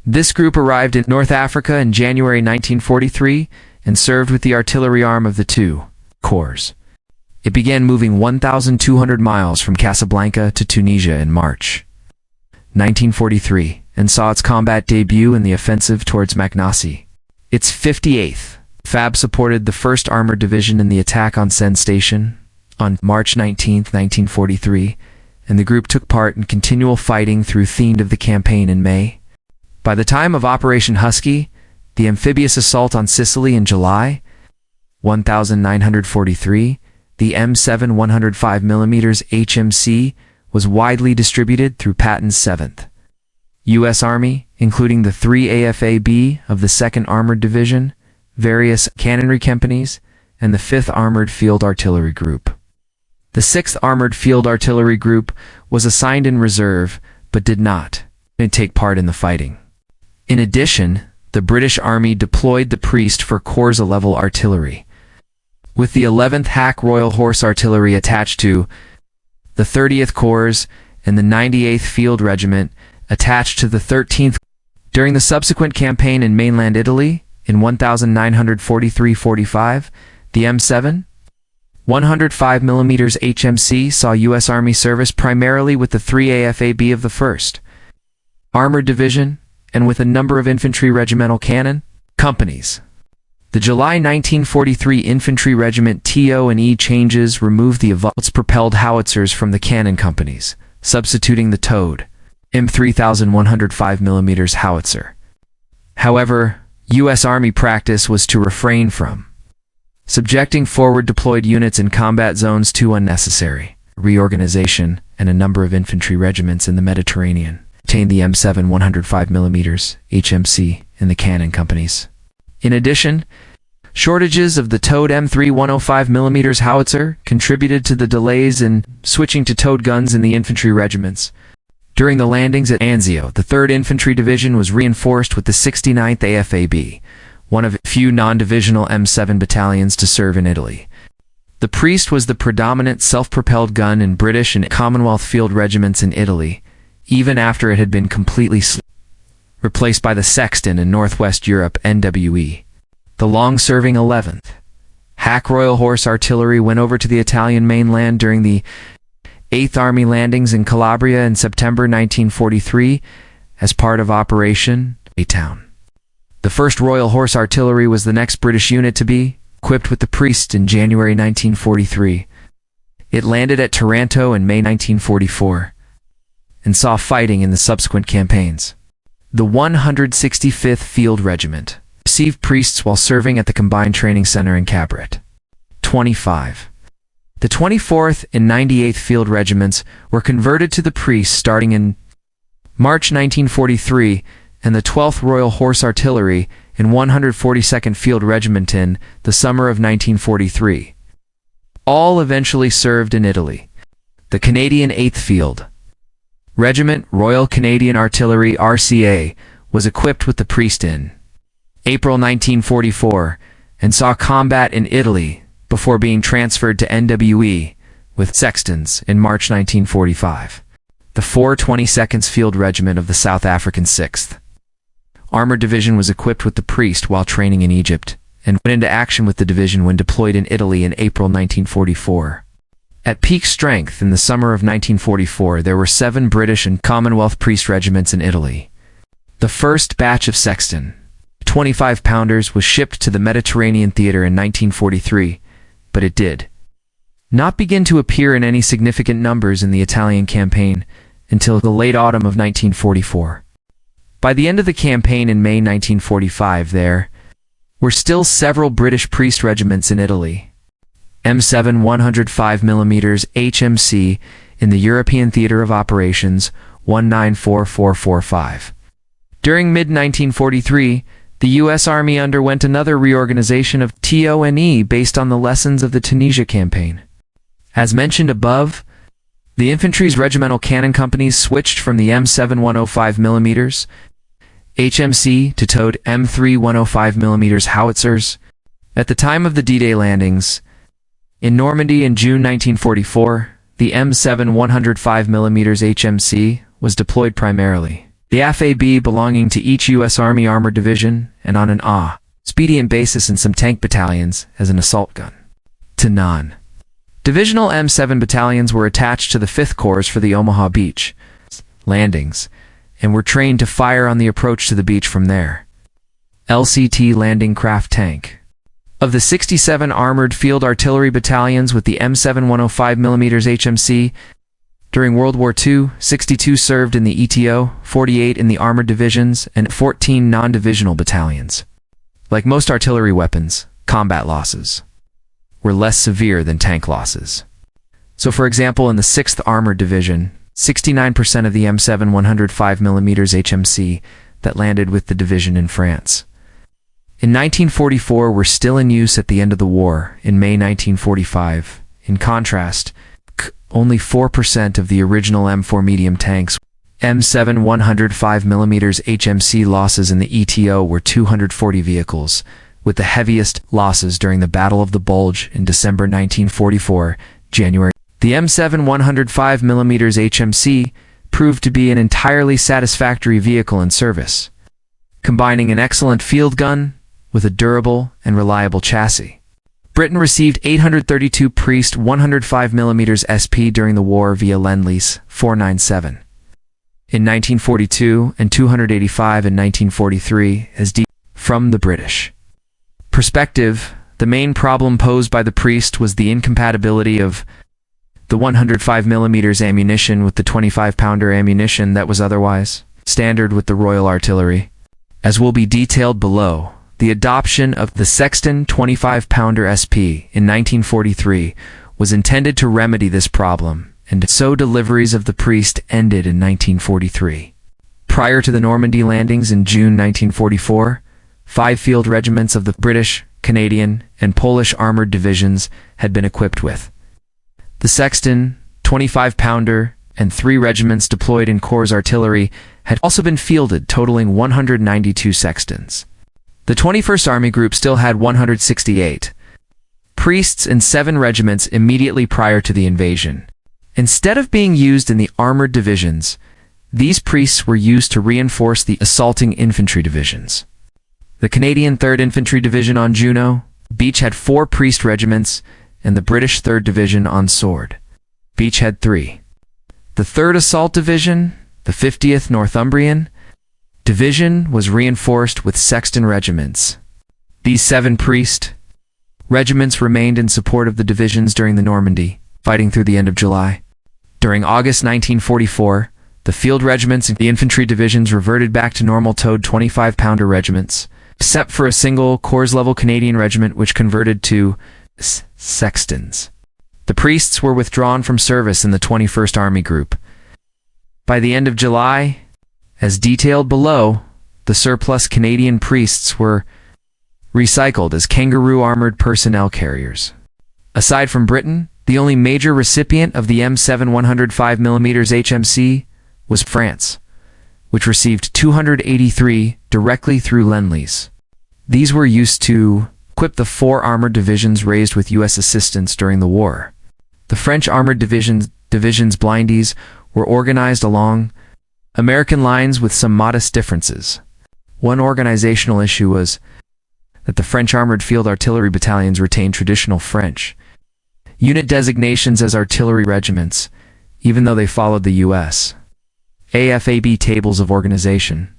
This group arrived in North Africa in January 1943 and served with the artillery arm of the 2 corps. It began moving 1,200 miles from Casablanca to Tunisia in March 1943 and saw its combat debut in the offensive towards Maknassi. Its 58th FAB supported the 1st Armored Division in the attack on Sens Station on March 19, 1943, and the group took part in continual fighting through the end of the campaign in May. By the time of Operation Husky, the amphibious assault on Sicily in July 1943, the M7 105mm HMC was widely distributed through Patton's 7th U.S. Army, including the 3 AFAB of the 2nd Armored Division, various cannonry companies, and the 5th Armored Field Artillery Group. The 6th Armored Field Artillery Group was assigned in reserve, but did not take part in the fighting. In addition, the British Army deployed the Priest for Corps-level artillery, with the 11th Hack Royal Horse Artillery attached to the 30th Corps and the 98th Field Regiment attached to the 13th. During the subsequent campaign in mainland Italy, in 1943-45, the M7 105mm HMC saw U.S. Army service primarily with the 3 AFAB of the 1st Armored Division and with a number of infantry regimental cannon companies. The July 1943 Infantry Regiment TO&E changes removed the propelled howitzers from the cannon companies, substituting the towed M3105mm howitzer. However, U.S. Army practice was to refrain from subjecting forward deployed units in combat zones to unnecessary reorganization, and a number of infantry regiments in the Mediterranean retained the M7 105mm HMC in the cannon companies. In addition, shortages of the towed M3 105mm howitzer contributed to the delays in switching to towed guns in the infantry regiments. During the landings at Anzio, the 3rd Infantry Division was reinforced with the 69th AFAB, one of few non-divisional M7 battalions to serve in Italy. The Priest was the predominant self-propelled gun in British and Commonwealth field regiments in Italy, even after it had been completely replaced by the Sexton in Northwest Europe NWE. The long-serving 11th Hack Royal Horse Artillery went over to the Italian mainland during the 8th Army landings in Calabria in September 1943 as part of Operation A-Town. The 1st Royal Horse Artillery was the next British unit to be equipped with the Priest in January 1943. It landed at Taranto in May 1944 and saw fighting in the subsequent campaigns. The 165th Field Regiment received priests while serving at the Combined Training Center in Cabret. 25. The 24th and 98th Field Regiments were converted to the priests starting in March 1943, and the 12th Royal Horse Artillery and 142nd Field Regiment in the summer of 1943. All eventually served in Italy. The Canadian 8th Field Regiment, Royal Canadian Artillery RCA, was equipped with the Priest in April 1944 and saw combat in Italy before being transferred to NWE with Sextons in March 1945. The 422nd Field Regiment of the South African 6th Armored Division was equipped with the Priest while training in Egypt and went into action with the division when deployed in Italy in April 1944. At peak strength in the summer of 1944, there were 7 British and Commonwealth Priest regiments in Italy. The first batch of Sexton 25-pounders was shipped to the Mediterranean theater in 1943, but it did not begin to appear in any significant numbers in the Italian campaign until the late autumn of 1944. By the end of the campaign in May 1945, there were still several British Priest regiments in Italy. M7 105mm HMC in the European Theatre of Operations 194445. During mid-1943, the U.S. Army underwent another reorganization of TO&E based on the lessons of the Tunisia campaign. As mentioned above, the infantry's regimental cannon companies switched from the M7 105mm HMC to towed M3 105mm howitzers. At the time of the D-Day landings in Normandy in June 1944, the M7 105mm HMC was deployed primarily the FAB belonging to each U.S. Army Armored Division and on an expedient basis in some tank battalions as an assault gun. To non-divisional M7 battalions were attached to the 5th Corps for the Omaha Beach landings and were trained to fire on the approach to the beach from there. LCT landing craft tank. Of the 67 armored field artillery battalions with the M7 105mm HMC, during World War II, 62 served in the ETO, 48 in the armored divisions, and 14 non-divisional battalions. Like most artillery weapons, combat losses were less severe than tank losses. So for example, in the 6th Armored Division, 69% of the M7 105mm HMC that landed with the division in France in 1944 were still in use at the end of the war in May 1945. In contrast, only 4% of the original M4 medium tanks M7 105mm HMC losses in the ETO were 240 vehicles, with the heaviest losses during the Battle of the Bulge in December 1944, January. The M7 105mm HMC proved to be an entirely satisfactory vehicle in service, combining an excellent field gun with a durable and reliable chassis. Britain received 832 Priest 105mm SP during the war via Lend-Lease 497 in 1942 and 285 in 1943 as from the British. perspective, the main problem posed by the priest was the incompatibility of the 105mm ammunition with the 25-pounder ammunition that was otherwise standard with the Royal Artillery. As will be detailed below, the adoption of the Sexton 25-pounder SP in 1943 was intended to remedy this problem, and so deliveries of the priest ended in 1943. Prior to the Normandy landings in June 1944, 5 field regiments of the British, Canadian, and Polish armored divisions had been equipped with the Sexton 25-pounder, and 3 regiments deployed in Corps artillery had also been fielded, totaling 192 Sextons. The 21st Army Group still had 168 priests in 7 regiments immediately prior to the invasion. Instead of being used in the armored divisions, these priests were used to reinforce the assaulting infantry divisions. The Canadian 3rd Infantry Division on Juno Beach had 4 priest regiments, and the British 3rd Division on Sword Beach had 3. The 3rd Assault Division, the 50th Northumbrian Division, was reinforced with Sexton regiments. These 7 priest regiments remained in support of the divisions during the Normandy, fighting through the end of July. During August 1944, the field regiments and the infantry divisions reverted back to normal towed 25-pounder regiments, except for a single Corps-level Canadian regiment which converted to Sextons. The priests were withdrawn from service in the 21st Army Group. By the end of July, as detailed below, the surplus Canadian priests were recycled as Kangaroo armored personnel carriers. Aside from Britain, the only major recipient of the M7 105mm HMC was France, which received 283 directly through Lend-Lease. These were used to equip the 4 armored divisions raised with U.S. assistance during the war. The French armored division's blindies were organized along American lines with some modest differences. One organizational issue was that the French armored field artillery battalions retained traditional French unit designations as artillery regiments, even though they followed the U.S. AFAB tables of organization.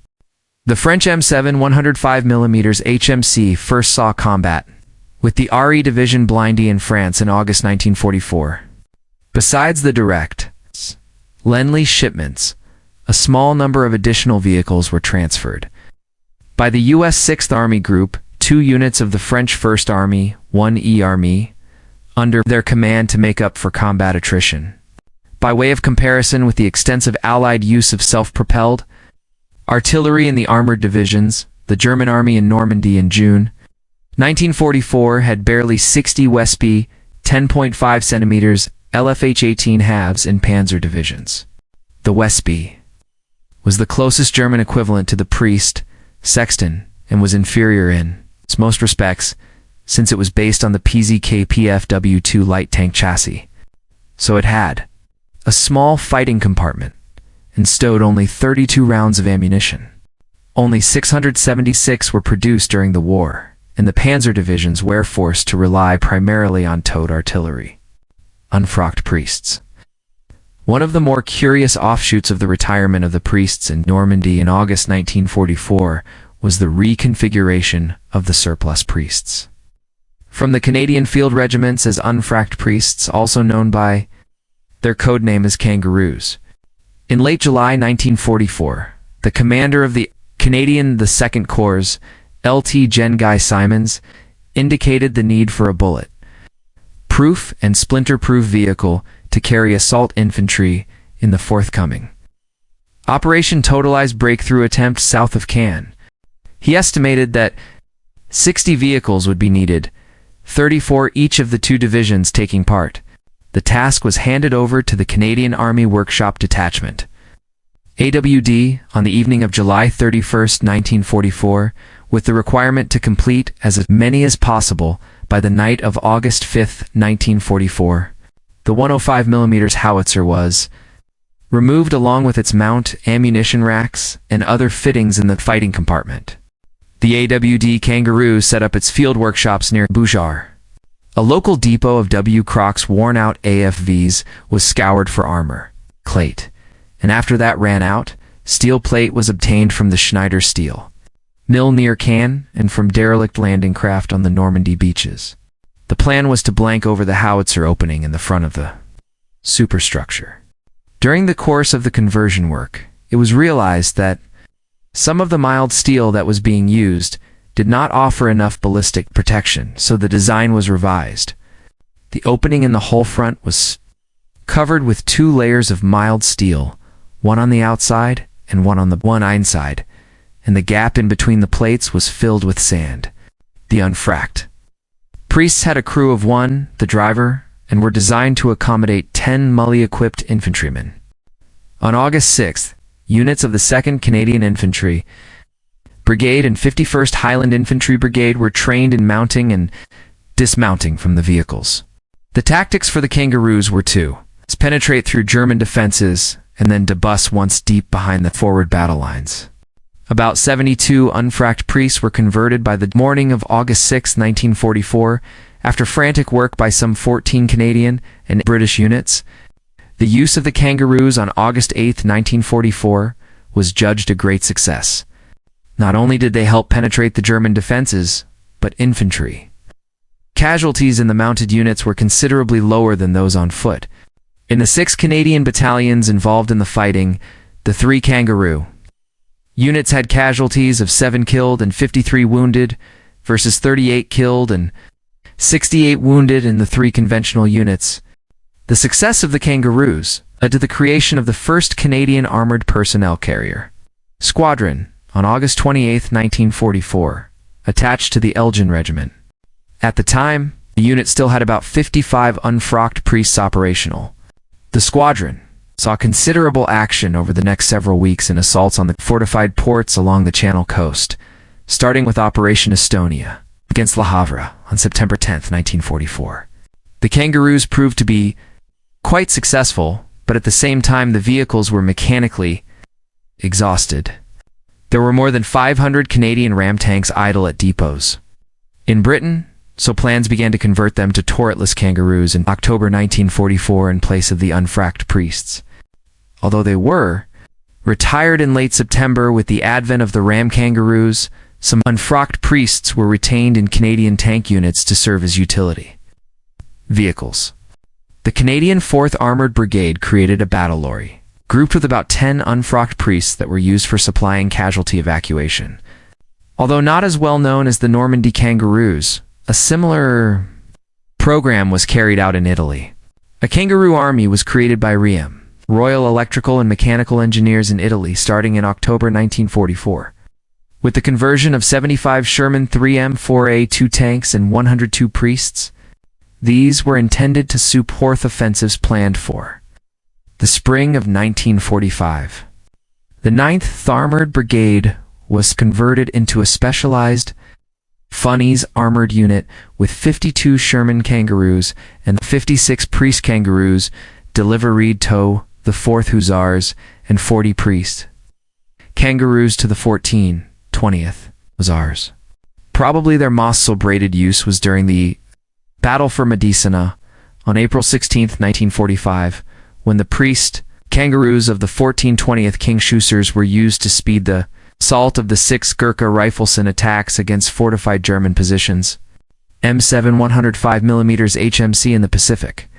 The French M7 105mm HMC first saw combat with the RE Division Blindy in France in August 1944. Besides the direct Lend-Lease shipments, a small number of additional vehicles were transferred. By the U.S. 6th Army Group, 2 units of the French 1st Army, 1E Army, under their command to make up for combat attrition. By way of comparison with the extensive Allied use of self-propelled artillery in the armored divisions, the German Army in Normandy in June 1944 had barely 60 Wespe 10.5 centimeters LFH-18 halves in panzer divisions. The Wespe was the closest German equivalent to the priest, Sexton, and was inferior in most respects, since it was based on the PZK PFW-2 light tank chassis. So it had a small fighting compartment and stowed only 32 rounds of ammunition. Only 676 were produced during the war, and the panzer divisions were forced to rely primarily on towed artillery. Unfrocked priests. One of the more curious offshoots of the retirement of the priests in Normandy in August 1944 was the reconfiguration of the surplus priests. From the Canadian field regiments as unfracked priests, also known by their code name as Kangaroos. In late July 1944, the commander of the Canadian the 2nd Corps, LT Gen Guy Simons, indicated the need for a bullet-proof and splinter-proof vehicle to carry assault infantry in the forthcoming Operation Totalized breakthrough attempt south of Cannes. He estimated that 60 vehicles would be needed, 34 each of the 2 divisions taking part. The task was handed over to the Canadian Army Workshop Detachment, AWD, on the evening of July 31, 1944, with the requirement to complete as many as possible by the night of August 5, 1944. The 105mm howitzer was removed along with its mount, ammunition racks, and other fittings in the fighting compartment. The AWD Kangaroo set up its field workshops near Boujar. A local depot of W. Croc's worn-out AFVs was scoured for armor, plate, and after that ran out, steel plate was obtained from the Schneider Steel. mill near Cannes and from derelict landing craft on the Normandy beaches. The plan was to blank over the howitzer opening in the front of the superstructure. During the course of the conversion work, it was realized that some of the mild steel that was being used did not offer enough ballistic protection, so the design was revised. The opening in the hull front was covered with 2 layers of mild steel, one on the outside and one on the inside, and the gap in between the plates was filled with sand. The unfracked priests had a crew of 1, the driver, and were designed to accommodate 10 Mully-equipped infantrymen. On August 6th, units of the 2nd Canadian Infantry Brigade and 51st Highland Infantry Brigade were trained in mounting and dismounting from the vehicles. The tactics for the Kangaroos were to penetrate through German defenses and then debus once deep behind the forward battle lines. About 72 unfracked priests were converted by the morning of August 6, 1944, after frantic work by some 14 Canadian and British units. The use of the Kangaroos on August 8, 1944, was judged a great success. Not only did they help penetrate the German defenses, but infantry casualties in the mounted units were considerably lower than those on foot. In the 6 Canadian battalions involved in the fighting, the 3 Kangaroo units had casualties of 7 killed and 53 wounded, versus 38 killed and 68 wounded in the 3 conventional units. The success of the Kangaroos led to the creation of the 1st Canadian Armoured Personnel Carrier Squadron on August 28, 1944, attached to the Elgin Regiment. At the time, the unit still had about 55 unfrocked priests operational. The squadron saw considerable action over the next several weeks in assaults on the fortified ports along the Channel coast, starting with Operation Estonia against Le Havre on September 10, 1944. The Kangaroos proved to be quite successful, but at the same time the vehicles were mechanically exhausted. There were more than 500 Canadian ram tanks idle at depots in Britain, so plans began to convert them to turretless Kangaroos in October 1944 in place of the unfracked priests. Although they were retired in late September with the advent of the ram Kangaroos, some unfrocked priests were retained in Canadian tank units to serve as utility vehicles. The Canadian 4th Armoured Brigade created a battle lorry, grouped with about 10 unfrocked priests that were used for supplying casualty evacuation. Although not as well known as the Normandy Kangaroos, a similar program was carried out in Italy. A Kangaroo Army was created by RIEM, Royal Electrical and Mechanical Engineers in Italy, starting in October 1944. With the conversion of 75 Sherman 3M4A2 tanks and 102 priests, these were intended to support offensives planned for the spring of 1945. The 9th Armored Brigade was converted into a specialized Funnies armored unit with 52 Sherman Kangaroos and 56 Priest Kangaroos, Delivered tow the 4th Hussars, and 40 Priest Kangaroos to the 20th Hussars. Probably their most celebrated use was during the Battle for Medicina on April 16, 1945, when the Priest Kangaroos of the 20th Kingshussars were used to speed the assault of the 6th Gurkha Rifleson attacks against fortified German positions. M7 105mm HMC in the Pacific.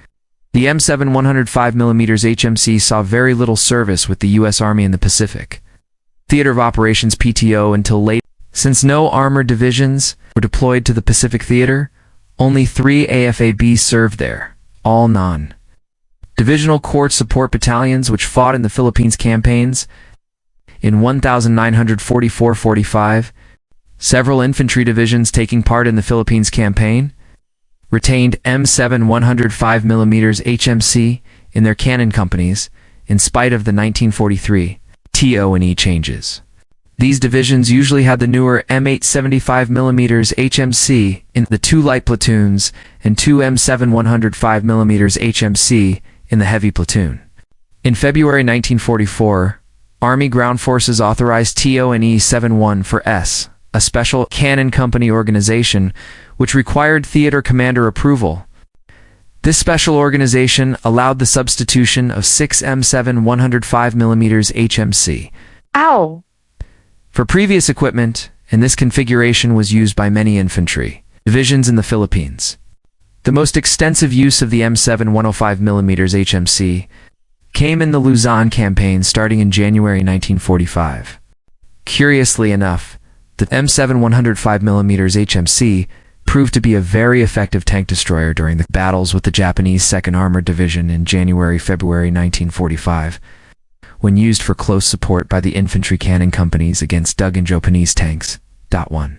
The M7 105mm HMC saw very little service with the U.S. Army in the Pacific Theater of Operations PTO until late. Since no armored divisions were deployed to the Pacific Theater, only 3 AFABs served there, all non-divisional Corps support battalions which fought in the Philippines campaigns. In 1944-45, several infantry divisions taking part in the Philippines campaign retained M7 105mm HMC in their cannon companies, in spite of the 1943 TO&E changes. These divisions usually had the newer M8 75mm HMC in the 2 light platoons and 2 M7 105mm HMC in the heavy platoon. In February 1944, Army Ground Forces authorized TO&E 71 for S, a special cannon company organization which required theater commander approval. This special organization allowed the substitution of 6 M7 105mm HMC for previous equipment and this configuration was used by many infantry divisions in the Philippines. The most extensive use of the M7 105mm HMC came in the Luzon campaign starting in January 1945. Curiously enough, the M7 105mm HMC proved to be a very effective tank destroyer during the battles with the Japanese 2nd Armored Division in January-February 1945, when used for close support by the infantry cannon companies against Dug and Japanese tanks. 1.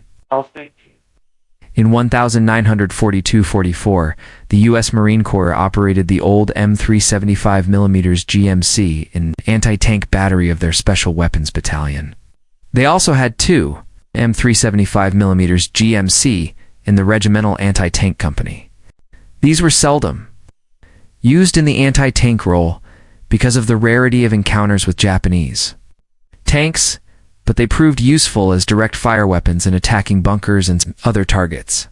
In 1942-44, the U.S. Marine Corps operated the old M375mm GMC in anti-tank battery of their Special Weapons Battalion. They also had two M375mm GMC in the Regimental Anti-Tank Company. These were seldom used in the anti-tank role because of the rarity of encounters with Japanese tanks, but they proved useful as direct fire weapons in attacking bunkers and other targets.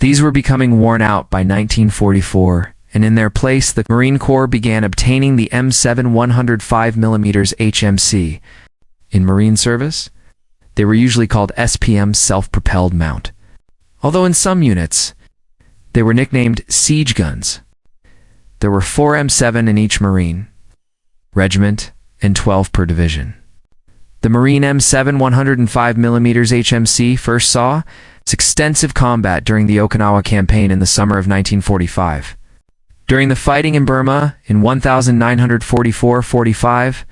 These were becoming worn out by 1944, and in their place the Marine Corps began obtaining the M7 105mm HMC. In Marine service, they were usually called SPM self-propelled mount, although in some units, they were nicknamed siege guns. There were 4 M7 in each Marine regiment and 12 per division. The Marine M7 105mm HMC first saw extensive combat during the Okinawa campaign in the summer of 1945. During the fighting in Burma in 1944-45,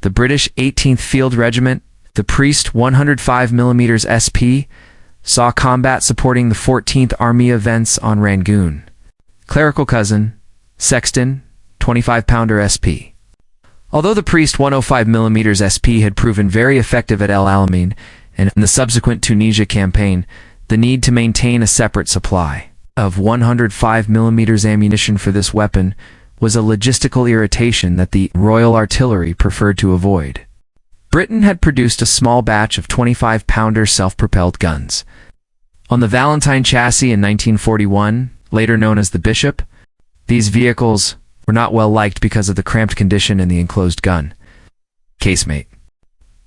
the British 18th Field Regiment, the Priest 105mm SP, saw combat supporting the 14th Army events on Rangoon. Clerical cousin, Sexton, 25-pounder SP. Although the Priest 105mm SP had proven very effective at El Alamein and in the subsequent Tunisia campaign, the need to maintain a separate supply of 105mm ammunition for this weapon was a logistical irritation that the Royal Artillery preferred to avoid. Britain had produced a small batch of 25-pounder self-propelled guns. On the Valentine chassis in 1941, later known as the Bishop, these vehicles were not well liked because of the cramped condition in the enclosed gun casemate.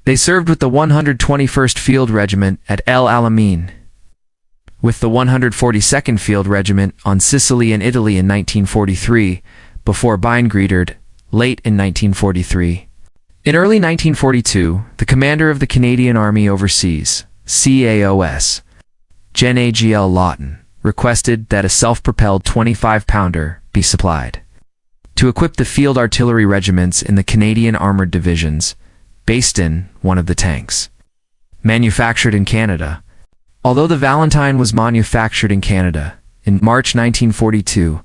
They served with the 121st Field Regiment at El Alamein, with the 142nd Field Regiment on Sicily and Italy in 1943, before being greeted late in 1943. In early 1942, the commander of the Canadian Army Overseas, CAOS, Gen A.G.L. Lawton, requested that a self-propelled 25-pounder be supplied to equip the field artillery regiments in the Canadian Armored Divisions, based in one of the tanks. Manufactured in Canada. Although the Valentine was manufactured in Canada, in March 1942,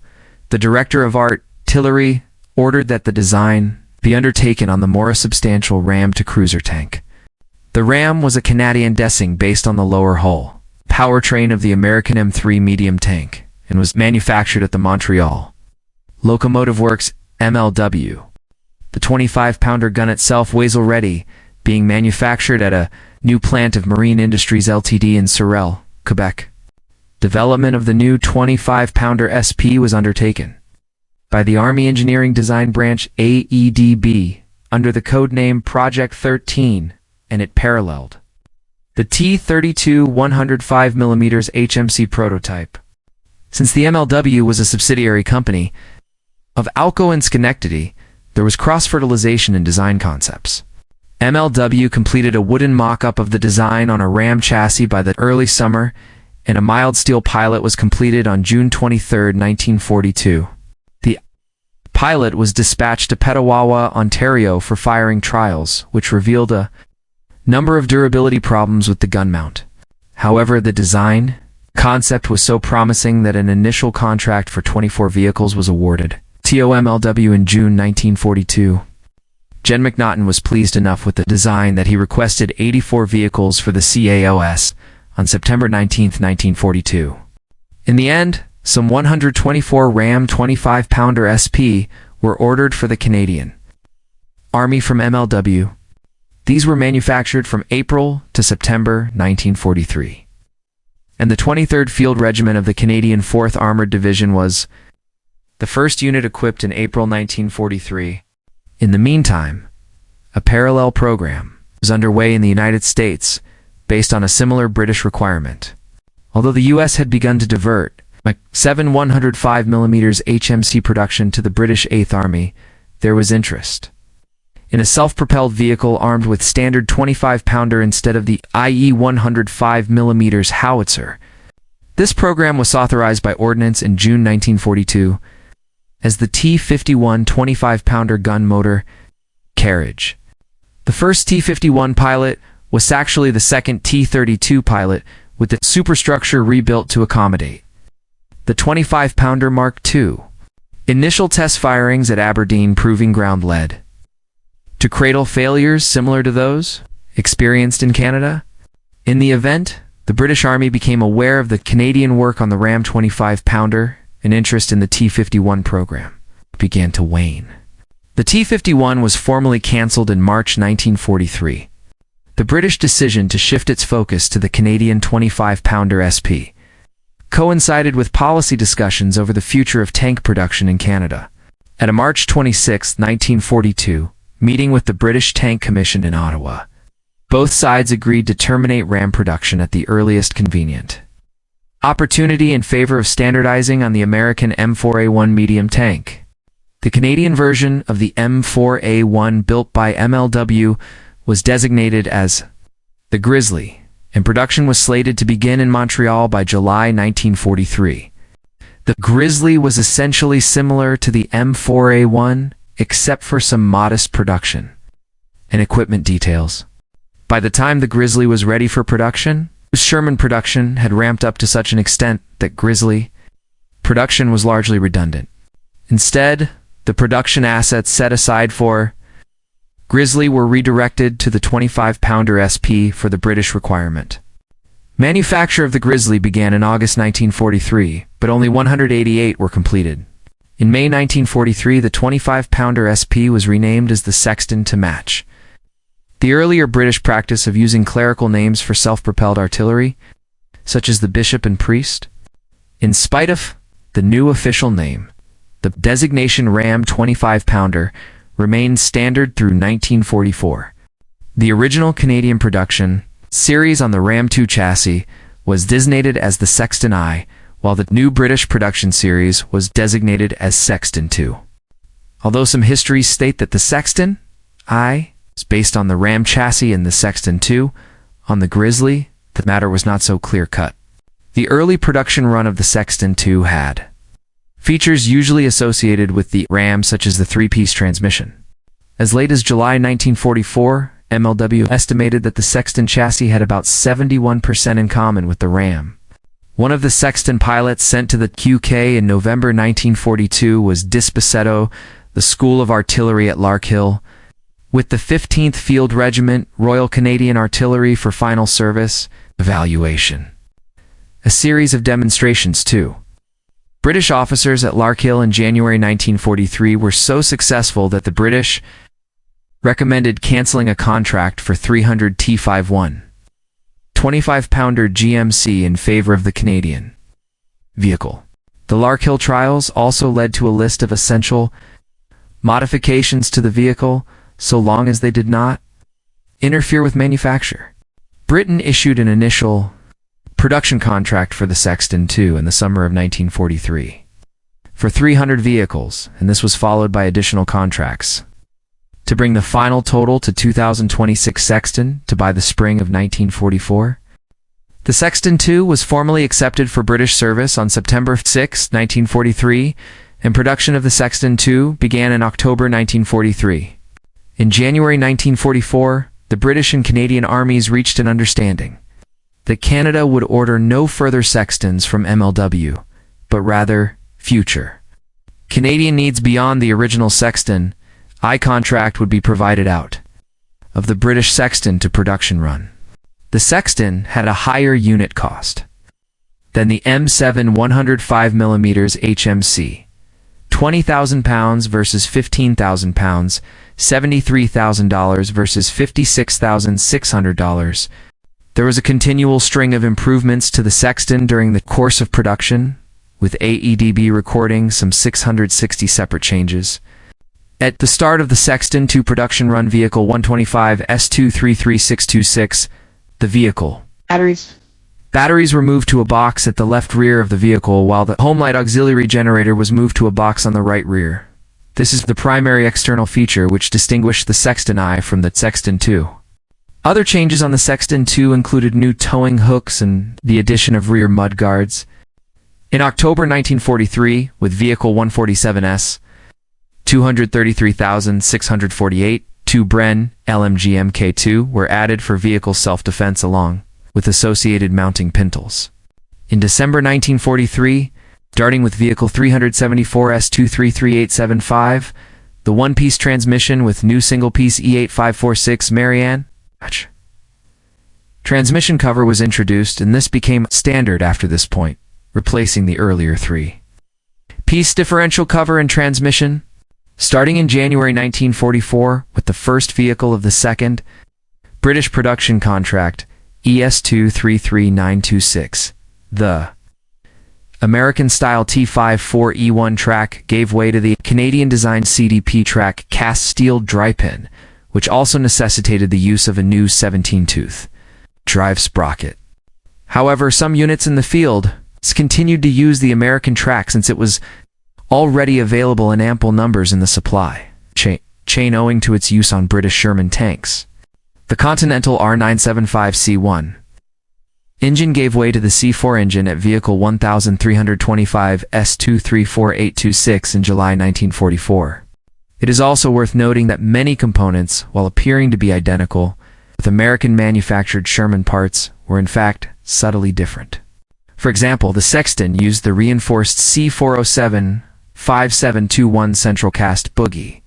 the Director of Artillery ordered that the design be undertaken on the more substantial ram-to-cruiser tank. The ram was a Canadian Dessing based on the lower hull powertrain of the American M3 medium tank, and was manufactured at the Montreal Locomotive Works, MLW. The 25-pounder gun itself was already being manufactured at a new plant of Marine Industries Ltd. in Sorel, Quebec. Development of the new 25-pounder SP was undertaken by the Army Engineering Design Branch AEDB under the code name Project 13, and it paralleled the T-32 105mm HMC prototype. Since the MLW was a subsidiary company of Alco and Schenectady, there was cross-fertilization in design concepts. MLW completed a wooden mock-up of the design on a ram chassis by the early summer, and a mild steel pilot was completed on June 23, 1942. The pilot was dispatched to Petawawa, Ontario for firing trials, which revealed a number of durability problems with the gun mount. However, the design concept was so promising that an initial contract for 24 vehicles was awarded to MLW in June 1942. Gen McNaughton was pleased enough with the design that he requested 84 vehicles for the CAOS on September 19, 1942. In the end, some 124 Ram 25-pounder SP were ordered for the Canadian Army from MLW. These were manufactured from April to September 1943. And the 23rd Field Regiment of the Canadian 4th Armored Division was the first unit equipped in April 1943. In the meantime, a parallel program was underway in the United States based on a similar British requirement. Although the US had begun to divert 7 105mm HMC production to the British 8th Army, there was interest in a self-propelled vehicle armed with standard 25-pounder instead of the i.e. 105mm howitzer. This program was authorized by ordinance in June 1942 as the T-51 25-pounder gun motor carriage. The first T-51 pilot was actually the second T-32 pilot, with the superstructure rebuilt to accommodate the 25-pounder Mark II. Initial test firings at Aberdeen proving ground led to cradle failures similar to those experienced in Canada. In the event, the British Army became aware of the Canadian work on the Ram 25-pounder, and interest in the T-51 program began to wane. The T-51 was formally cancelled in March 1943. The British decision to shift its focus to the Canadian 25-pounder SP coincided with policy discussions over the future of tank production in Canada. At a March 26, 1942, meeting with the British Tank Commission in Ottawa, both sides agreed to terminate Ram production at the earliest convenient opportunity in favor of standardizing on the American M4A1 medium tank. The Canadian version of the M4A1 built by MLW was designated as the Grizzly, and production was slated to begin in Montreal by July 1943. The Grizzly was essentially similar to the M4A1, except for some modest production and equipment details. By the time the Grizzly was ready for production, Sherman production had ramped up to such an extent that Grizzly production was largely redundant. Instead, the production assets set aside for Grizzly were redirected to the 25-pounder SP for the British requirement. Manufacture of the Grizzly began in August 1943, but only 188 were completed. In May 1943, the 25-pounder SP was renamed as the Sexton to match the earlier British practice of using clerical names for self-propelled artillery, such as the Bishop and Priest. In spite of the new official name, the designation Ram 25-pounder remained standard through 1944. The original Canadian production series on the Ram 2 chassis was designated as the Sexton I, while the new British production series was designated as Sexton II. Although some histories state that the Sexton I is based on the Ram chassis and the Sexton II on the Grizzly, the matter was not so clear-cut. The early production run of the Sexton II had features usually associated with the Ram, such as the three-piece transmission. As late as July 1944, MLW estimated that the Sexton chassis had about 71% in common with the Ram. One of the Sexton pilots sent to the QK in November 1942 was Dispacetto, the School of Artillery at Larkhill, with the 15th Field Regiment, Royal Canadian Artillery for final service evaluation. A series of demonstrations, too. British officers at Larkhill in January 1943 were so successful that the British recommended cancelling a contract for 300 T-51 25-pounder GMC in favor of the Canadian vehicle. The Larkhill trials also led to a list of essential modifications to the vehicle, so long as they did not interfere with manufacture. Britain issued an initial production contract for the Sexton II in the summer of 1943 for 300 vehicles, and this was followed by additional contracts to bring the final total to 2,026 Sexton to by the spring of 1944. The Sexton II was formally accepted for British service on September 6, 1943, and production of the Sexton II began in October 1943. In January 1944, the British and Canadian armies reached an understanding that Canada would order no further Sextons from MLW, but rather future Canadian needs beyond the original Sexton I contract would be provided out of the British Sexton to production run. The Sexton had a higher unit cost than the M7 105mm HMC, £20,000 versus £15,000, $73,000 versus $56,600. There was a continual string of improvements to the Sexton during the course of production, with AEDB recording some 660 separate changes. At the start of the Sexton II production run, vehicle 125 S233626 The vehicle. Batteries. Batteries were moved to a box at the left rear of the vehicle, while the Homelight auxiliary generator was moved to a box on the right rear. This is the primary external feature which distinguished the Sexton I from the Sexton II. Other changes on the Sexton II included new towing hooks and the addition of rear mudguards. In October 1943, with Vehicle 147S, 233,648, two Bren LMG Mk2 were added for vehicle self-defense along with associated mounting pintles. In December 1943, starting with Vehicle 374S233875, the one-piece transmission with new single-piece E8546 Marianne transmission cover was introduced, and this became standard after this point, replacing the earlier three-piece differential cover and transmission. Starting in January 1944, with the first vehicle of the second British production contract, ES233926, the American-style T54E1 track gave way to the Canadian-designed CDP track cast steel dry pin, which also necessitated the use of a new 17-tooth drive sprocket. However, some units in the field continued to use the American track since it was already available in ample numbers in the supply chain owing to its use on British Sherman tanks. The Continental R975C1 engine gave way to the C4 engine at Vehicle 1325 S234826 in July 1944. It is also worth noting that many components, while appearing to be identical, with American-manufactured Sherman parts, were in fact subtly different. For example, the Sexton used the reinforced C407-5721 central cast bogie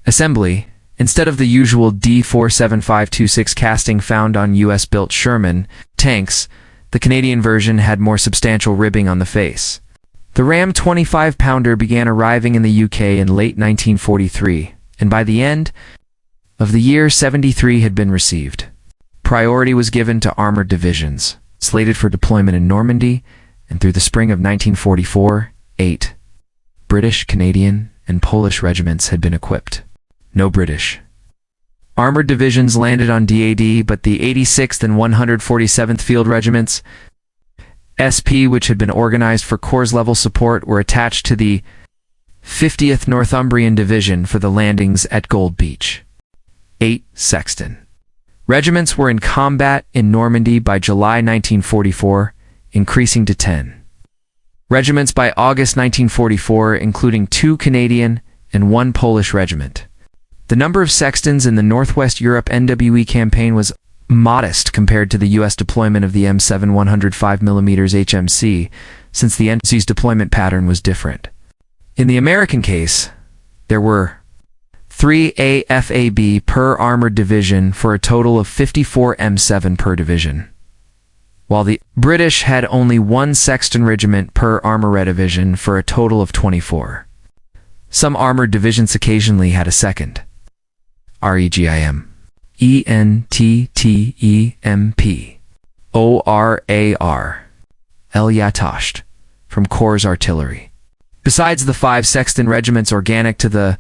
assembly instead of the usual D47526 casting found on US-built Sherman tanks. The Canadian version had more substantial ribbing on the face. The Ram 25-pounder began arriving in the UK in late 1943, and by the end of the year 73 had been received. Priority was given to armored divisions, slated for deployment in Normandy, and through the spring of 1944, 8 British, Canadian, and Polish regiments had been equipped. No British armored divisions landed on DAD, but the 86th and 147th Field Regiments, SP, which had been organized for corps-level support, were attached to the 50th Northumbrian Division for the landings at Gold Beach. 8 Sexton regiments were in combat in Normandy by July 1944, increasing to 10 regiments by August 1944, including 2 Canadian and 1 Polish regiment. The number of Sextons in the Northwest Europe NWE campaign was modest compared to the U.S. deployment of the M7 105mm HMC, since the NC's deployment pattern was different. In the American case, there were 3 AFAB per armored division for a total of 54 M7 per division, while the British had only 1 Sexton regiment per armoured division for a total of 24. Some armored divisions occasionally had a second REGIM, ENTTEMP, ORAR, Yatosht, from Corps Artillery. Besides the 5 Sexton regiments organic to the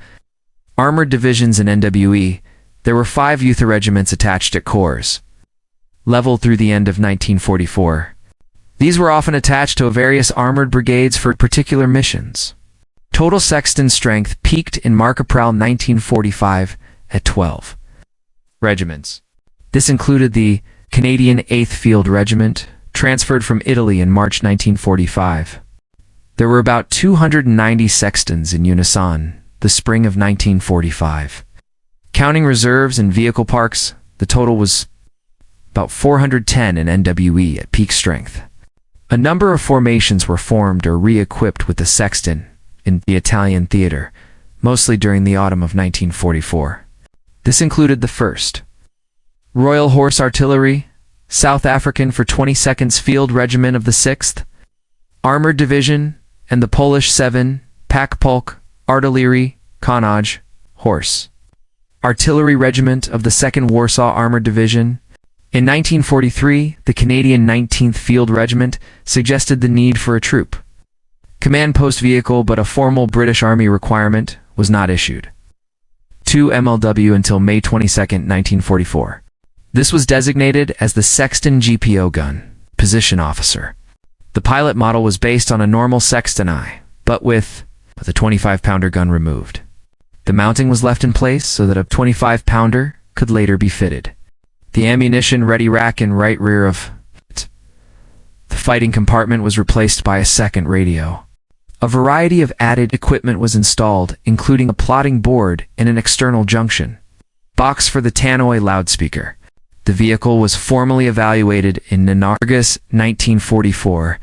armored divisions in NWE, there were 5 Utah regiments attached at corps level through the end of 1944. These were often attached to various armored brigades for particular missions. Total Sexton strength peaked in March-April 1945 at 12 regiments. This included the Canadian 8th Field Regiment, transferred from Italy in March 1945. There were about 290 Sextons in unison the spring of 1945. Counting reserves and vehicle parks, the total was about 410 in NWE at peak strength. A number of formations were formed or re-equipped with the Sexton in the Italian theater, mostly during the autumn of 1944. This included the 1st Royal Horse Artillery, South African for 22nd Field Regiment of the 6th Armored Division, and the Polish 7 Pakpolk Artillery Konoj Horse Artillery Regiment of the 2nd Warsaw Armored Division. In 1943, the Canadian 19th Field Regiment suggested the need for a troop command post vehicle, but a formal British Army requirement was not issued. 2 MLW until May 22, 1944. This was designated as the Sexton GPO gun, position officer. The pilot model was based on a normal Sexton I, but with a 25-pounder gun removed. The mounting was left in place so that a 25-pounder could later be fitted. The ammunition-ready rack in right rear of the fighting compartment was replaced by a second radio. A variety of added equipment was installed, including a plotting board and an external junction box for the tannoy loudspeaker. The vehicle was formally evaluated in August 1944,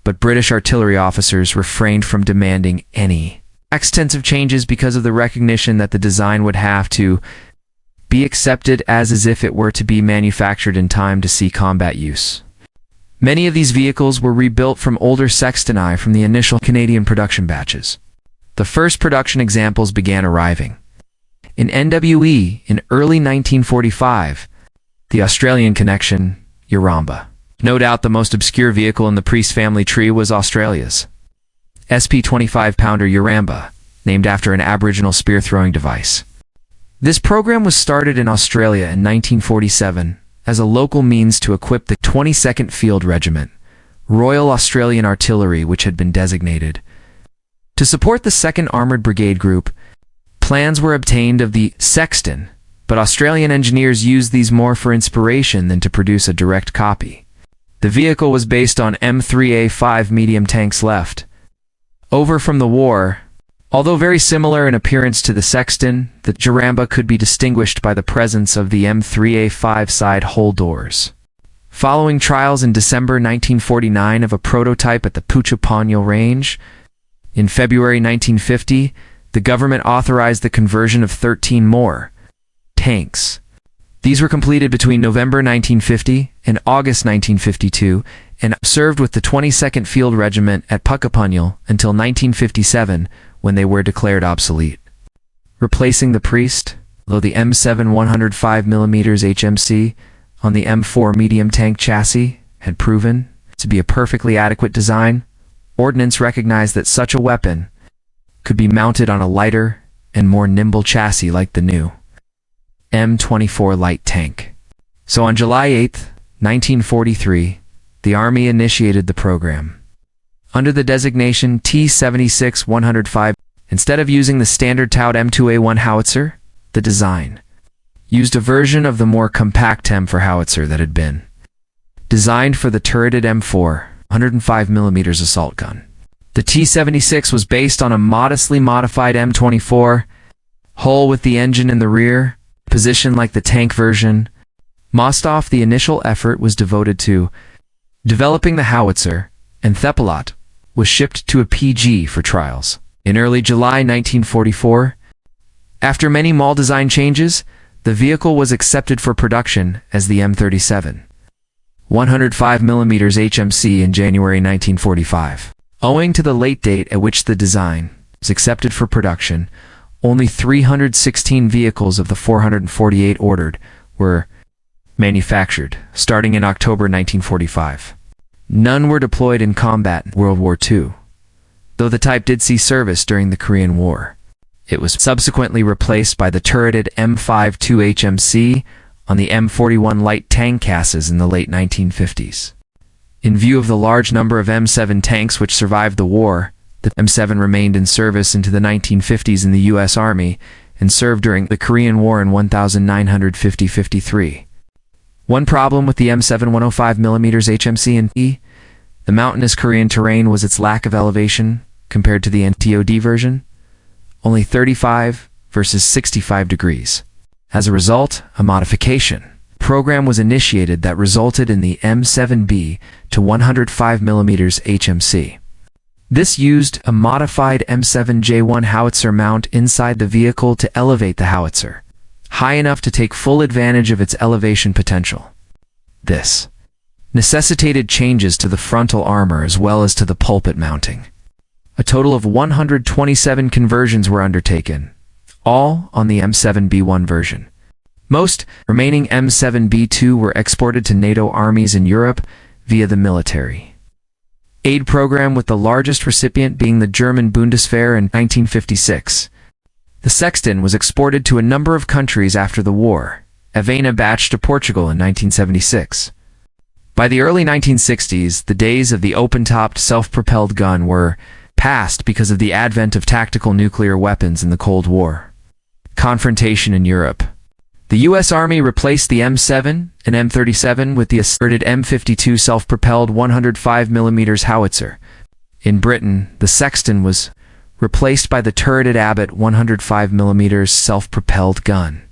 but British artillery officers refrained from demanding any extensive changes because of the recognition that the design would have to be accepted as if it were to be manufactured in time to see combat use. Many of these vehicles were rebuilt from older Sexton I from the initial Canadian production batches. The first production examples began arriving in NWE in early 1945, the Australian connection, Yarramba. No doubt the most obscure vehicle in the Priest family tree was Australia's SP 25-pounder Yarramba, named after an Aboriginal spear-throwing device. This program was started in Australia in 1947 as a local means to equip the 22nd Field Regiment, Royal Australian Artillery, which had been designated to support the 2nd Armoured Brigade Group. Plans were obtained of the Sexton, but Australian engineers used these more for inspiration than to produce a direct copy. The vehicle was based on M3A5 medium tanks left over from the war. Although very similar in appearance to the Sexton, the Yarramba could be distinguished by the presence of the M3A5 side hull doors. Following trials in December 1949 of a prototype at the Puchapanya Range, in February 1950, the government authorized the conversion of 13 more tanks. These were completed between November 1950 and August 1952 and served with the 22nd Field Regiment at Puchapanya until 1957, when they were declared obsolete. Replacing the Priest, though the M7 105mm HMC on the M4 medium tank chassis had proven to be a perfectly adequate design, Ordnance recognized that such a weapon could be mounted on a lighter and more nimble chassis like the new M24 light tank. So on July 8, 1943, the Army initiated the program. Under the designation T-76-105, instead of using the standard Taut M2A1 howitzer, the design used a version of the more compact M4 howitzer that had been designed for the turreted M4 105mm assault gun. The T-76 was based on a modestly modified M24 hull with the engine in the rear, positioned like the tank version. Most of the initial effort was devoted to developing the howitzer, and Thepalot was shipped to a PG for trials. In early July 1944, after many mall design changes, the vehicle was accepted for production as the M37 105mm HMC in January 1945. Owing to the late date at which the design was accepted for production, only 316 vehicles of the 448 ordered were manufactured, starting in October 1945. None were deployed in combat in World War II, though the type did see service during the Korean War. It was subsequently replaced by the turreted M52 HMC on the M41 light tank casses in the late 1950s. In view of the large number of M7 tanks which survived the war, the M7 remained in service into the 1950s in the U.S. Army and served during the Korean War in 1950-53. One problem with the M7 105mm HMC and the mountainous Korean terrain was its lack of elevation compared to the NTOD version, only 35 versus 65 degrees. As a result, a modification program was initiated that resulted in the M7B to 105mm HMC. This used a modified M7J1 howitzer mount inside the vehicle to elevate the howitzer high enough to take full advantage of its elevation potential. This necessitated changes to the frontal armor as well as to the pulpit mounting. A total of 127 conversions were undertaken, all on the M7B1 version. Most remaining M7B2 were exported to NATO armies in Europe via the military aid program, with the largest recipient being the German Bundeswehr in 1956. The Sexton was exported to a number of countries after the war, Havana batch to Portugal in 1976. By the early 1960s, the days of the open-topped self-propelled gun were past because of the advent of tactical nuclear weapons in the Cold War. Confrontation in Europe. The U.S. Army replaced the M7 and M37 with the asserted M52 self-propelled 105mm howitzer. In Britain, the Sexton was replaced by the turreted Abbott 105mm self-propelled gun.